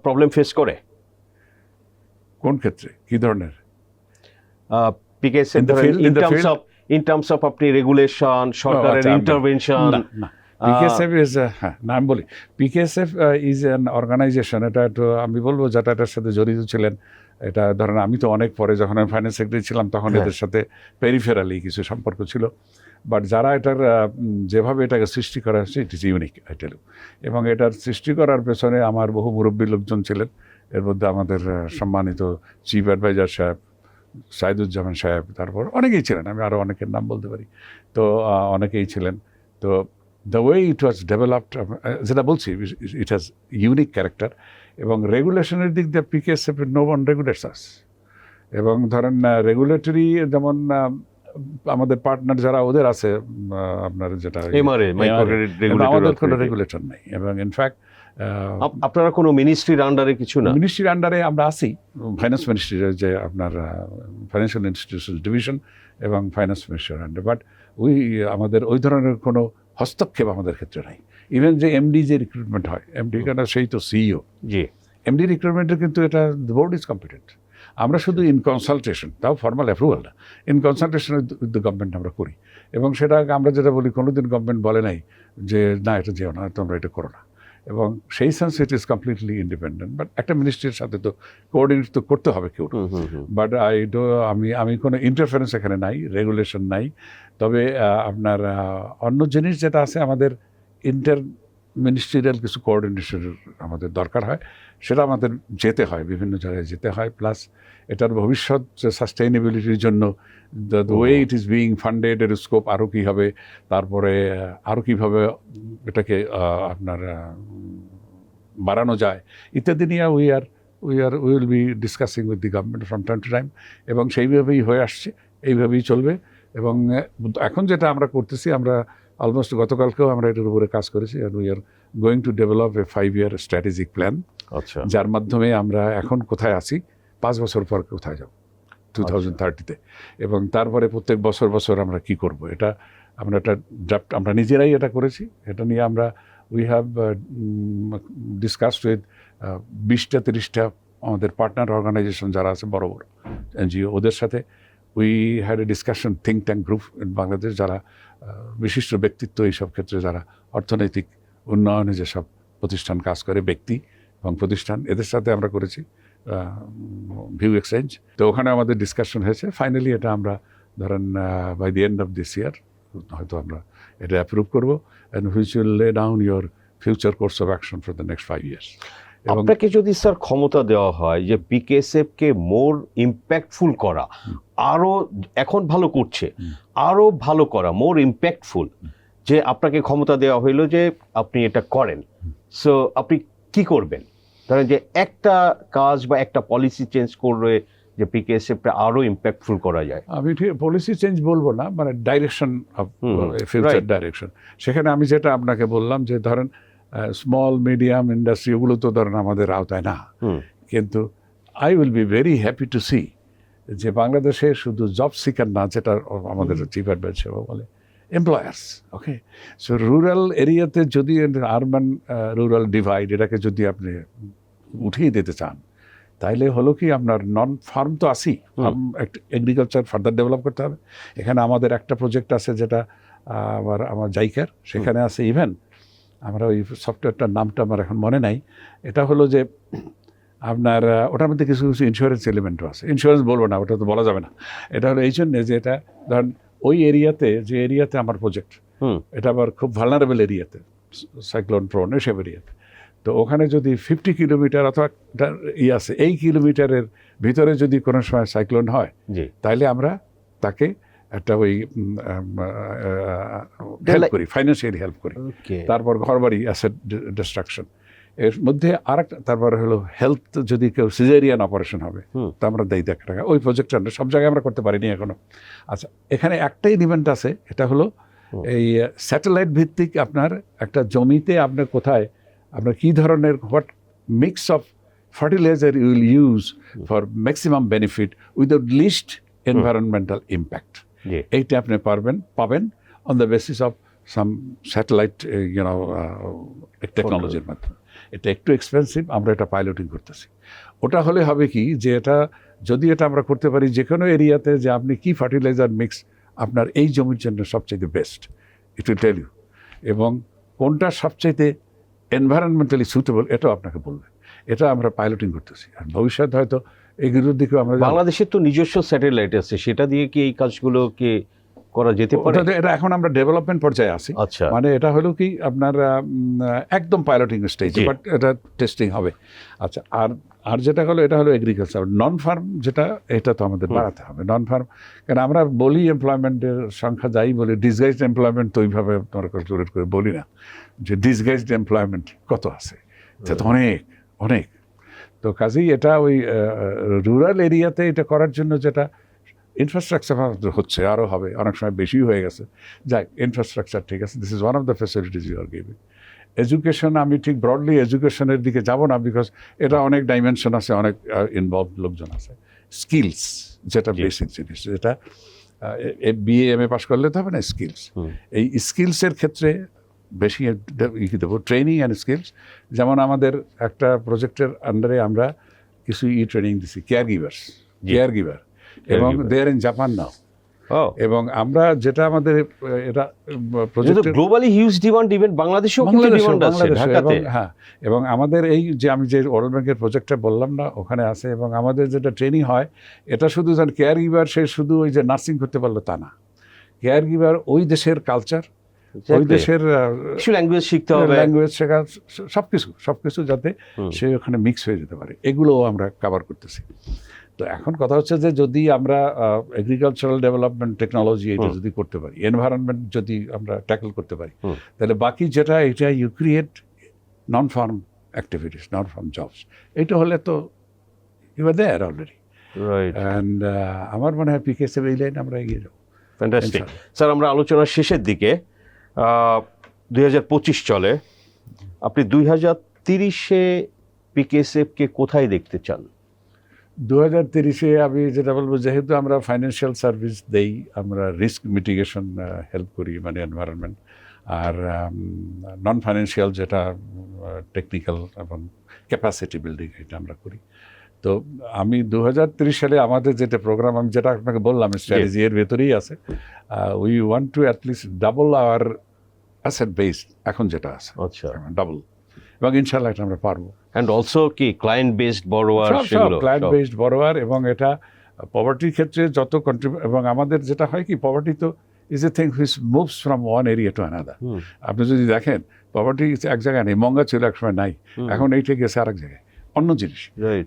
প্রবলেম ফেস করে? কোন ক্ষেত্রে, কি ধরনের? পিকেএসএফ ইন টার্মস অফ আপনি রেগুলেশন, সরকারের ইন্টারভেনশন? পিকেএসএফ ইজ, না আমি বলি, পিকেএসএফ ইজ অ্যান অর্গানাইজেশন। এটা একটু আমি বলবো যারা এটার সাথে জড়িত ছিলেন, এটা ধরেন আমি তো অনেক পরে যখন আমি ফাইন্যান্স সেক্রেটারি ছিলাম, তখন এদের সাথে পেরিফেরালি কিছু সম্পর্ক ছিল, বাট যারা এটার যেভাবে এটাকে সৃষ্টি করা হয়েছে, it is unique I tell you. এবং এটার সৃষ্টি করার পেছনে আমার বহু মুরব্বী লোকজন ছিলেন, এর মধ্যে আমাদের সম্মানিত চিফ অ্যাডভাইজার সাহেব সাইদুজ্জামান সাহেব, তারপর অনেকেই ছিলেন, আমি আরও অনেকের নাম বলতে পারি, তো অনেকেই ছিলেন। তো the way it was developed, যেটা বলছি, ইট হ্যাজ ইউনিক ক্যারেক্টার। এবং রেগুলেশনের দিক দিয়ে পিকেএসএফ নো ওয়ান রেগুলেটস আস। এবং ধরেন রেগুলেটরি যেমন আমাদের পার্টনার যারা ওদের আছে, আপনার যেটা এমআরএ, মাইক্রো ক্রেডিট রেগুলেটরি আমাদের কোনো অথরিটি। রেগুলেটর নেই। এবং ইনফ্যাক্ট আপনারা কোনো মিনিস্ট্রির আন্ডারে কিছু না? মিনিস্ট্রির আন্ডারে আমরা আছি, ফাইন্যান্স মিনিস্ট্রির যে আপনার ফাইন্যান্সিয়াল ইনস্টিটিউশন ডিভিশন এবং ফাইন্যান্স মিনিস্ট্রির আন্ডারে, বাট আমাদের ওই ধরনের কোনো হস্তক্ষেপ আমাদের ক্ষেত্রে নাই। ইভেন যে এমডি যে রিক্রুটমেন্ট হয়, এমডি কেন সেই তো সিইও, জি, এমডি রিক্রুটমেন্টের কিন্তু এটা দ্য বোর্ড ইজ কম্পিটেন্ট। আমরা শুধু ইন কনসালটেশন, তাও ফর্মাল অ্যাপ্রুভাল না, in consultation with the government আমরা করি। এবং সেটা আমরা যেটা বলি, কোনোদিন গভর্নমেন্ট বলে নাই যে না এটা যেও না, তোমরা এটা করো না। এবং সেই sense it is completely independent. But একটা মিনিস্ট্রির সাথে তো কোঅর্ডিনেট তো করতে হবে কেউ। বাট আমি কোনো ইন্টারফারেন্স এখানে নাই, রেগুলেশন নাই। তবে আপনার অন্য জিনিস যেটা আছে, আমাদের ইন্টার মিনিস্ট্রিয়াল কিছু কোঅর্ডিনেশনের আমাদের দরকার হয়, সেটা আমাদের যেতে হয়, বিভিন্ন জায়গায় যেতে হয়। প্লাস এটার ভবিষ্যৎ সাস্টেইনেবিলিটির জন্য the way it is being funded, এর স্কোপ আরও কী হবে, তারপরে আরও কীভাবে এটাকে আপনার বাড়ানো যায় ইত্যাদি নিয়ে we will B discussing with the government from time to time. এবং সেইভাবেই হয়ে আসছে, এইভাবেই চলবে। এবং এখন যেটা আমরা করতেছি, আমরা অলমোস্ট গতকালকেও আমরা এটার উপরে কাজ করেছি, and we are going to develop a 5-year strategic plan, আচ্ছা, যার মাধ্যমে আমরা এখন কোথায় আছি, 5 বছর পর কোথায় যাব 2030-তে, এবং তারপরে প্রত্যেক বছর বছর আমরা কি করব, এটা আমরা একটা ড্রাফট আমরা নিজেরাই এটা করেছি। এটা নিয়ে আমরা উই হ্যাভ ডিসকাসড উইথ 20-30টা আমাদের পার্টনার অর্গানাইজেশন যারা আছে, বড় বড় এনজিও, ওদের সাথে we had a discussion, think tank group in Bangladesh, যারা বিশিষ্ট ব্যক্তিত্ব এইসব ক্ষেত্রে, যারা অর্থনৈতিক উন্নয়নে যেসব প্রতিষ্ঠান কাজ করে, ব্যক্তি এবং প্রতিষ্ঠান, এদের সাথে আমরা করেছি ভিউ এক্সচেঞ্জ। তো ওখানে আমাদের ডিসকাশন হয়েছে। ফাইনালি এটা আমরা ধরেন by the end of this year হয়তো আমরা এটা অ্যাপ্রুভ করবো, and which will lay down your future course of action for the next 5 years। এবং আপনাকে যদি স্যার ক্ষমতা দেওয়া হয় যে পিকেএসএফ কে মোর ইম্প্যাক্টফুল করা, আরো এখন ভালো করছে, আরো ভালো করা, মোর ইম্প্যাক্টফুল, যে আপনাকে ক্ষমতা দেওয়া হইলো যে আপনি এটা করেন, সো আপনি কি করবেন? ধরেন যে একটা কাজ বা একটা পলিসি চেঞ্জ করলে যে পিকেএসএফটা আরো ইম্প্যাক্টফুল করা যায়। আমি ঠিক পলিসি চেঞ্জ বলবো না, মানে ডাইরেকশন অফ ফিউচার ডাইরেকশন। সেখানে আমি যেটা আপনাকে বললাম যে ধরেন স্মল মিডিয়াম ইন্ডাস্ট্রি, ওগুলো তো ধরেন আমাদের আওতায় না, কিন্তু I will be very happy to see যে বাংলাদেশে শুধু জব সিকার না, যেটা আমাদের চিফ অ্যাডভাইস বলে, এমপ্লয়ার্স। ওকে, সো রুরাল এরিয়াতে যদি আরবান রুরাল ডিভাইড, এটাকে যদি আপনি উঠিয়ে দিতে চান, তাইলে হলো কি, আপনার নন ফার্ম তো আসি, ফার্ম এগ্রিকালচার ফার্দার ডেভেলপ করতে হবে। এখানে আমাদের একটা প্রজেক্ট আছে যেটা আমার জাইকার, সেখানে আছে ইভেন আমরা ওই সফটওয়্যারটার নামটা আমার এখন মনে নাই, এটা হলো যে আপনার ওটার মধ্যে কিছু কিছু ইন্স্যুরেন্স এলিমেন্টও আছে। ইন্স্যুরেন্স বলবো না, ওটা তো বলা যাবে না। এটা হলো এই জন্যে যে এটা ধরেন ওই এরিয়াতে, যে এরিয়াতে আমার প্রজেক্ট, এটা আবার খুব ভালনারেবল এরিয়াতে, সাইক্লোন প্রোন এসব এরিয়াতে। তো ওখানে যদি 50 কিলোমিটার অথবা আছে, এই কিলোমিটারের ভিতরে যদি কোনো সময় সাইক্লোন হয়, তাইলে আমরা তাকে একটা ওই হেল্প করি, ফাইন্যান্সিয়ালি হেল্প করি। তারপর ঘরবাড়ি অ্যাসেট ডিস্ট্রাকশন, এর মধ্যে আরেকটা, তারপরে হলো হেলথ, যদি কেউ সিজারিয়ান অপারেশন হবে, তা আমরা দেই টাকা। ওই প্রজেক্টটা সব জায়গায় আমরা করতে পারিনি এখনো। আচ্ছা, এখানে একটাই ইভেন্ট আছে, এটা হলো এই স্যাটেলাইট ভিত্তিক, আপনার একটা জমিতে আপনার কোথায়, আপনার কী ধরনের, what mix of fertilizer you will use for maximum benefit without least environmental impact, এইটা আপনি পাবেন on the basis of some satellite টেকনোলজির মাধ্যমে। এটা একটু এক্সপেন্সিভ, আমরা এটা পাইলটিং করতেছি। ওটা হলে হবে কি, যে এটা যদি এটা আমরা করতে পারি যে কোনো এরিয়াতে, যে আপনি কি ফার্টিলাইজার মিক্স আপনার এই জমির জন্য সবচাইতে best, it will tell you, এবং কোনটা সবচাইতে এনভায়রনমেন্টালি সুটেবল, এটাও আপনাকে বলবে। এটা আমরা পাইলটিং করতেছি, আর ভবিষ্যৎ হয়তো এগুলোর দিকেও আমরা। বাংলাদেশের তো নিজস্ব স্যাটেলাইট আছে, সেটা দিয়ে কি এই কাজগুলো কি করা যেতে পারে? এটা এখন আমরা ডেভেলপমেন্ট পর্যায়ে আছি। আচ্ছা, মানে এটা হলো কি আপনার একদম পাইলটিং স্টেজে, জি। বাট এটা টেস্টিং হবে। আচ্ছা, আর যেটা হলো এটা হলো এগ্রিকালচার। নন ফার্ম যেটা, এটা তো আমাদের বাড়াতে হবে। নন ফার্ম, কারণ আমরা বলি এমপ্লয়মেন্টের সংখ্যা যাই বলি, ডিসগাইজড এমপ্লয়মেন্ট তো ওইভাবে তোমার ক্যালকুলেট করে বলি না যে ডিসগাইজড এমপ্লয়মেন্ট কত আছে। এটা তো অনেক অনেক। তো কাজেই এটা ওই রুরাল এরিয়াতে এটা করার জন্য যেটা ইনফ্রাস্ট্রাকচার হচ্ছে, আরও হবে, অনেক সময় বেশি হয়ে গেছে। যাই, ইনফ্রাস্ট্রাকচার ঠিক আছে, this is one of the facilities you are giving. Education, আমি ঠিক ব্রডলি এডুকেশনের দিকে যাব না, বিকজ এটা অনেক ডাইমেনশন আছে, অনেক ইনভলভ লোকজন আছে। স্কিলস যেটা জি। বেসিক জিনিস, যেটা বিএ এমএ পাস করলে তো হবে না, স্কিলস। এই স্কিলসের ক্ষেত্রে বেশি দেবো, ট্রেনিং অ্যান্ড স্কিলস। যেমন আমাদের একটা প্রজেক্টের আন্ডারে আমরা কিছু ট্রেনিং দিছি, কেয়ার গিভার, এবং দে আর ইন জাপান নাও। এবং আমরা যেটা আমাদের এটা project globally huge demand, even বাংলাদেশেও কিন্তু ডিমান্ড আছে ঢাকাতে। হ্যাঁ, এবং আমাদের এই যে আমি যে ওয়ার্ল্ড ব্যাংকের প্রজেক্টটা বললাম না, ওখানে আছে। এবং আমাদের যেটা ট্রেনিং হয়, এটা শুধু যেন কেয়ার গিভার সে শুধু ওই যে নার্সিং করতে পারলো তা না। কেয়ার গিভার ওই দেশের কালচার, ওই দেশের ল্যাঙ্গুয়েজ শিখতে হবে, ল্যাঙ্গুয়েজ শেখা, সবকিছু যাতে সে ওখানে মিক্স হয়ে যেতে পারে, এগুলোও আমরা কভার করতেছি। তো এখন কথা হচ্ছে যে যদি আমরা এগ্রিকালচারাল ডেভেলপমেন্ট টেকনোলজি এটা যদি করতে পারি, এনভায়রনমেন্ট যদি আমরা ট্যাকল করতে পারি, তাহলে বাকি যেটা এটা you create non farm activities, non farm jobs. এটা হলে তো you are there already. Right. And আমার মনে হয় পিকেএসএফ এই লাইন আমরা এগিয়ে যাবো। Fantastic sir. আমরা আলোচনার শেষের দিকে, 2025 চলে, আপনি 2030-এ পিকেএসএফকে কোথায় দেখতে চান? 2030-এ আমি যেটা বলবো, যেহেতু আমরা ফাইন্যান্সিয়াল সার্ভিস দেই, আমরা রিস্ক মিটিগেশন হেল্প করি, মানে এনভায়রনমেন্ট, আর নন ফাইন্যান্সিয়াল যেটা টেকনিক্যাল এবং ক্যাপাসিটি বিল্ডিং, এটা আমরা করি। তো আমি 2030 সালে আমাদের যেটা প্রোগ্রাম, আমি যেটা আপনাকে বললাম স্ট্র্যাটেজি, এর ভেতরেই আছে, we want to at least double our asset base এখন যেটা আছে। আচ্ছা, ডাবল, এবং ইনশাল্লাহ এটা আমরা পারবো। অ্যান্ড অলসো কি ক্লায়েন্ট বেসড বড়োয়ার, সেগুলো ক্লায়েন্ট বেসড বড়োয়ার, এবং এটা পভার্টির ক্ষেত্রে যত এবং আমাদের যেটা হয় কি, পভার্টি তো is a thing which moves from one area to another. আপনি যদি দেখেন, পভার্টি এক জায়গায় নেই, মঙ্গা ছিল এক সময় নাই, এখন এইটা গেছে আরেক জায়গায়, অন্য জিনিস।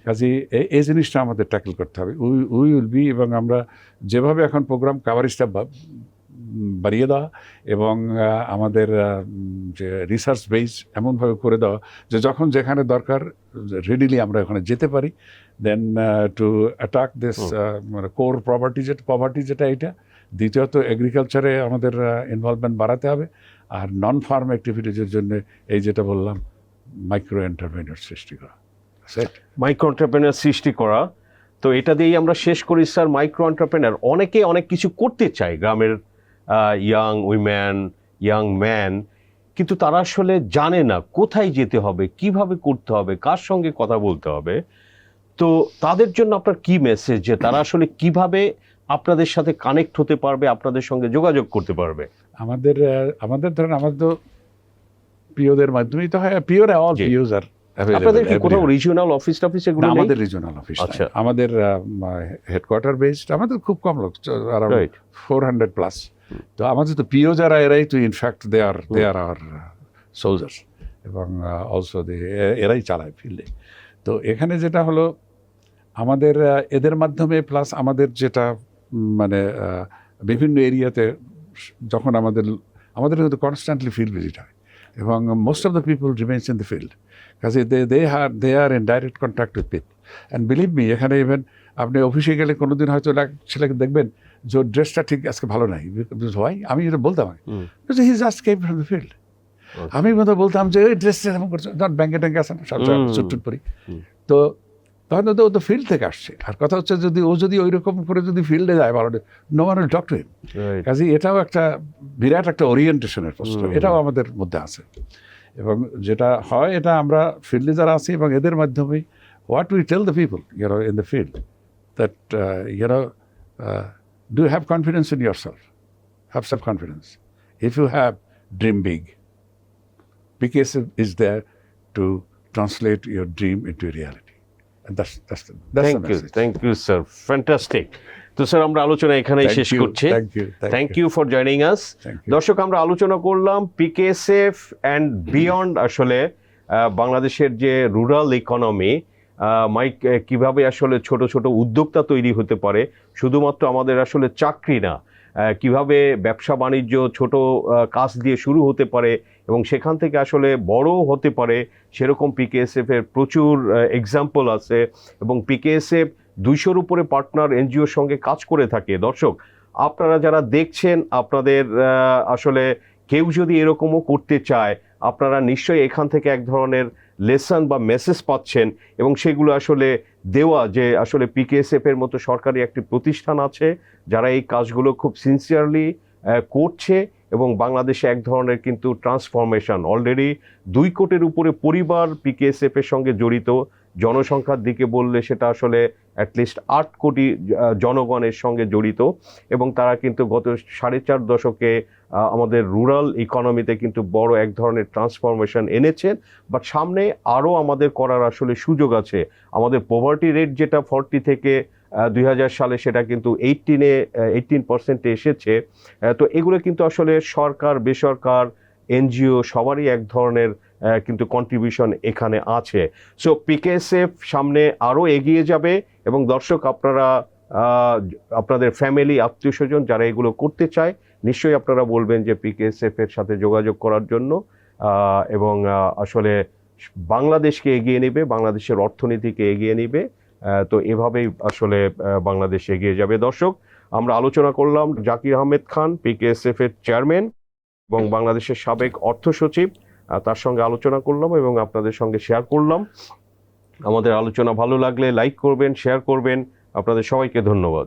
কাজে এই জিনিসটা আমাদের ট্যাকল করতে হবে। উই উইল বি, এবং আমরা যেভাবে এখন প্রোগ্রাম কাভারেজটা বাড়িয়ে দেওয়া, এবং আমাদের যে রিসার্চ বেস এমনভাবে করে দেওয়া যে যখন যেখানে দরকার রেডিলি আমরা ওখানে যেতে পারি, দেন টু অ্যাটাক দিস মানে কোর পভার্টি যেটা এটা। দ্বিতীয়ত এগ্রিকালচারে আমাদের ইনভলভমেন্ট বাড়াতে হবে, আর নন ফার্ম অ্যাক্টিভিটিজের জন্য এই যেটা বললাম, মাইক্রো এন্টারপ্রেনিউর সৃষ্টি করা। মাইক্রো এন্টারপ্রেনার সৃষ্টি করা। তো এটা দিয়েই আমরা শেষ করি স্যার। মাইক্রো এন্টারপ্রেনার অনেকে অনেক কিছু করতে চায়, গ্রামের ইয়াং উইম্যান, ইয়াং ম্যান, কিন্তু তারা আসলে জানে না কোথায় যেতে হবে, কিভাবে করতে হবে, কার সঙ্গে কথা বলতে হবে। তো তাদের জন্য আপনার কি মেসেজ, যে তারা আসলে কিভাবে আপনাদের সাথে কানেক্ট হতে পারবে, আপনাদের সঙ্গে যোগাযোগ করতে পারবে? আমাদের ধরেন, আমাদের তো পিওদের মাধ্যমেই তো হয়, পিওরা অল পিওস আর আপনাদের কি কোথাও রিজিওনাল অফিস টফিস এগুলো নেই? আমাদের রিজিওনাল অফিস, আচ্ছা, আমাদের হেডকোয়ার্টার বেসড, আমাদের খুব কম লোক, অ্যারাউন্ড 400 প্লাস। তো আমাদের তো পিও যারা, এরাই তো in fact they are our soldiers, এবং অলসো এরাই চালায় ফিল্ডে। তো এখানে যেটা হলো, আমাদের এদের মাধ্যমে, প্লাস আমাদের যেটা মানে বিভিন্ন এরিয়াতে যখন আমাদের কিন্তু কনস্ট্যান্টলি ফিল্ড ভিজিট হয়, এবং most of the people remains in the field, কাজে they are in direct contact with people. And believe me, এখানে ইভেন আপনি অফিসে গেলে কোনোদিন হয়তো ছেলেকে দেখবেন যে ড্রেসটা ঠিক আজকে ভালো নাই, হয় আমি এটা বলতাম, he just came from the field. আমি মতো বলতাম যে ওই ড্রেসটা এরকম করছে, ব্যাঙ্কে ট্যাঙ্কে আসেন, সব চুটটুট পরি। তো তখন তো ও তো ফিল্ড থেকে আসছে। আর কথা হচ্ছে, যদি ওই রকম করে যদি ফিল্ডে যায়, ভালো, no one will talk to him. কাজে এটাও একটা বিরাট একটা ওরিয়েন্টেশনের প্রশ্ন, এটাও আমাদের মধ্যে আছে। এবং যেটা হয়, এটা আমরা ফিল্ডে যারা আছি, এবং এদের মাধ্যমেই what we tell the people in the field, that do you have confidence in yourself? Have self-confidence. If you have, dream big. PKSF is there to translate your dream into reality. And that's the message. Thank you, sir. Fantastic. তো sir আমরা আলোচনা এখানেই Thank শেষ you, করছি। Thank you. You for joining us. Thank you. দর্শক আমরা আলোচনা করলাম পিকেএসএফ অ্যান্ড বিয়ন্ড, আসলে বাংলাদেশের যে রুরাল ইকোনমি কিভাবে আসলে ছোট ছোট উদ্যোক্তা তৈরি হতে পারে, শুধুমাত্র আমাদের আসলে চাকরি না, কিভাবে ব্যবসা বাণিজ্য ছোট কাজ দিয়ে শুরু হতে পারে এবং সেখান থেকে আসলে বড় হতে পারে, সেরকম পিকেএসএফ এর প্রচুর এক্সাম্পল আছে এবং পিকেএসএফ 200-র উপরে পার্টনার এনজিওর সঙ্গে কাজ করে থাকে। দর্শক আপনারা যারা দেখছেন, আপনাদের আসলে কেউ যদি এরকমও করতে চায়, আপনারা নিশ্চয়ই এখান থেকে এক ধরনের লেসন বা মেসেজ পাচ্ছেন এবং সেগুলো আসলে দেওয়া যে আসলে পিকেএসএফ এর মতো সরকারি একটি প্রতিষ্ঠান আছে যারা এই কাজগুলো খুব সিনসিয়ারলি করছে এবং বাংলাদেশে এক ধরনের কিন্তু ট্রান্সফরমেশন, অলরেডি 2 কোটির উপরে পরিবার পিকেএসএফ এর সঙ্গে জড়িত। জনসংখ্যার দিকে বললে সেটা আসলে অ্যাটলিস্ট 8 কোটি জনগণের সঙ্গে জড়িত এবং তারা কিন্তু গত 4.5 দশকে আমাদের রুরাল ইকোনমিতে কিন্তু বড় এক ধরনের ট্রান্সফরমেশন এনেছেন। বাট সামনে আরও আমাদের করার আসলে সুযোগ আছে। আমাদের পভার্টি রেট যেটা 40 থেকে 2000 সালে সেটা কিন্তু 18% এসেছে। তো এগুলো কিন্তু আসলে সরকার, বেসরকার, এনজিও সবারই এক ধরনের কিন্তু কন্ট্রিবিউশন এখানে আছে। সো পিকেএসএফ সামনে আরও এগিয়ে যাবে এবং দর্শক আপনারা আপনাদের ফ্যামিলি, আত্মীয় স্বজন যারা এগুলো করতে চায়, নিশ্চয়ই আপনারা বলবেন যে পিকেএসএফ এর সাথে যোগাযোগ করার জন্য এবং আসলে বাংলাদেশকে এগিয়ে নেবে, বাংলাদেশের অর্থনীতিকে এগিয়ে নেবে। তো এভাবেই আসলে বাংলাদেশ এগিয়ে যাবে। দর্শক আমরা আলোচনা করলাম জাকির আহমেদ খান, পিকেএসএফ এর চেয়ারম্যান এবং বাংলাদেশের সাবেক অর্থ সচিব, তার সঙ্গে আলোচনা করলাম এবং আপনাদের সঙ্গে শেয়ার করলাম। আমাদের আলোচনা ভালো লাগলে লাইক করবেন, শেয়ার করবেন। আপনাদের সবাইকে ধন্যবাদ।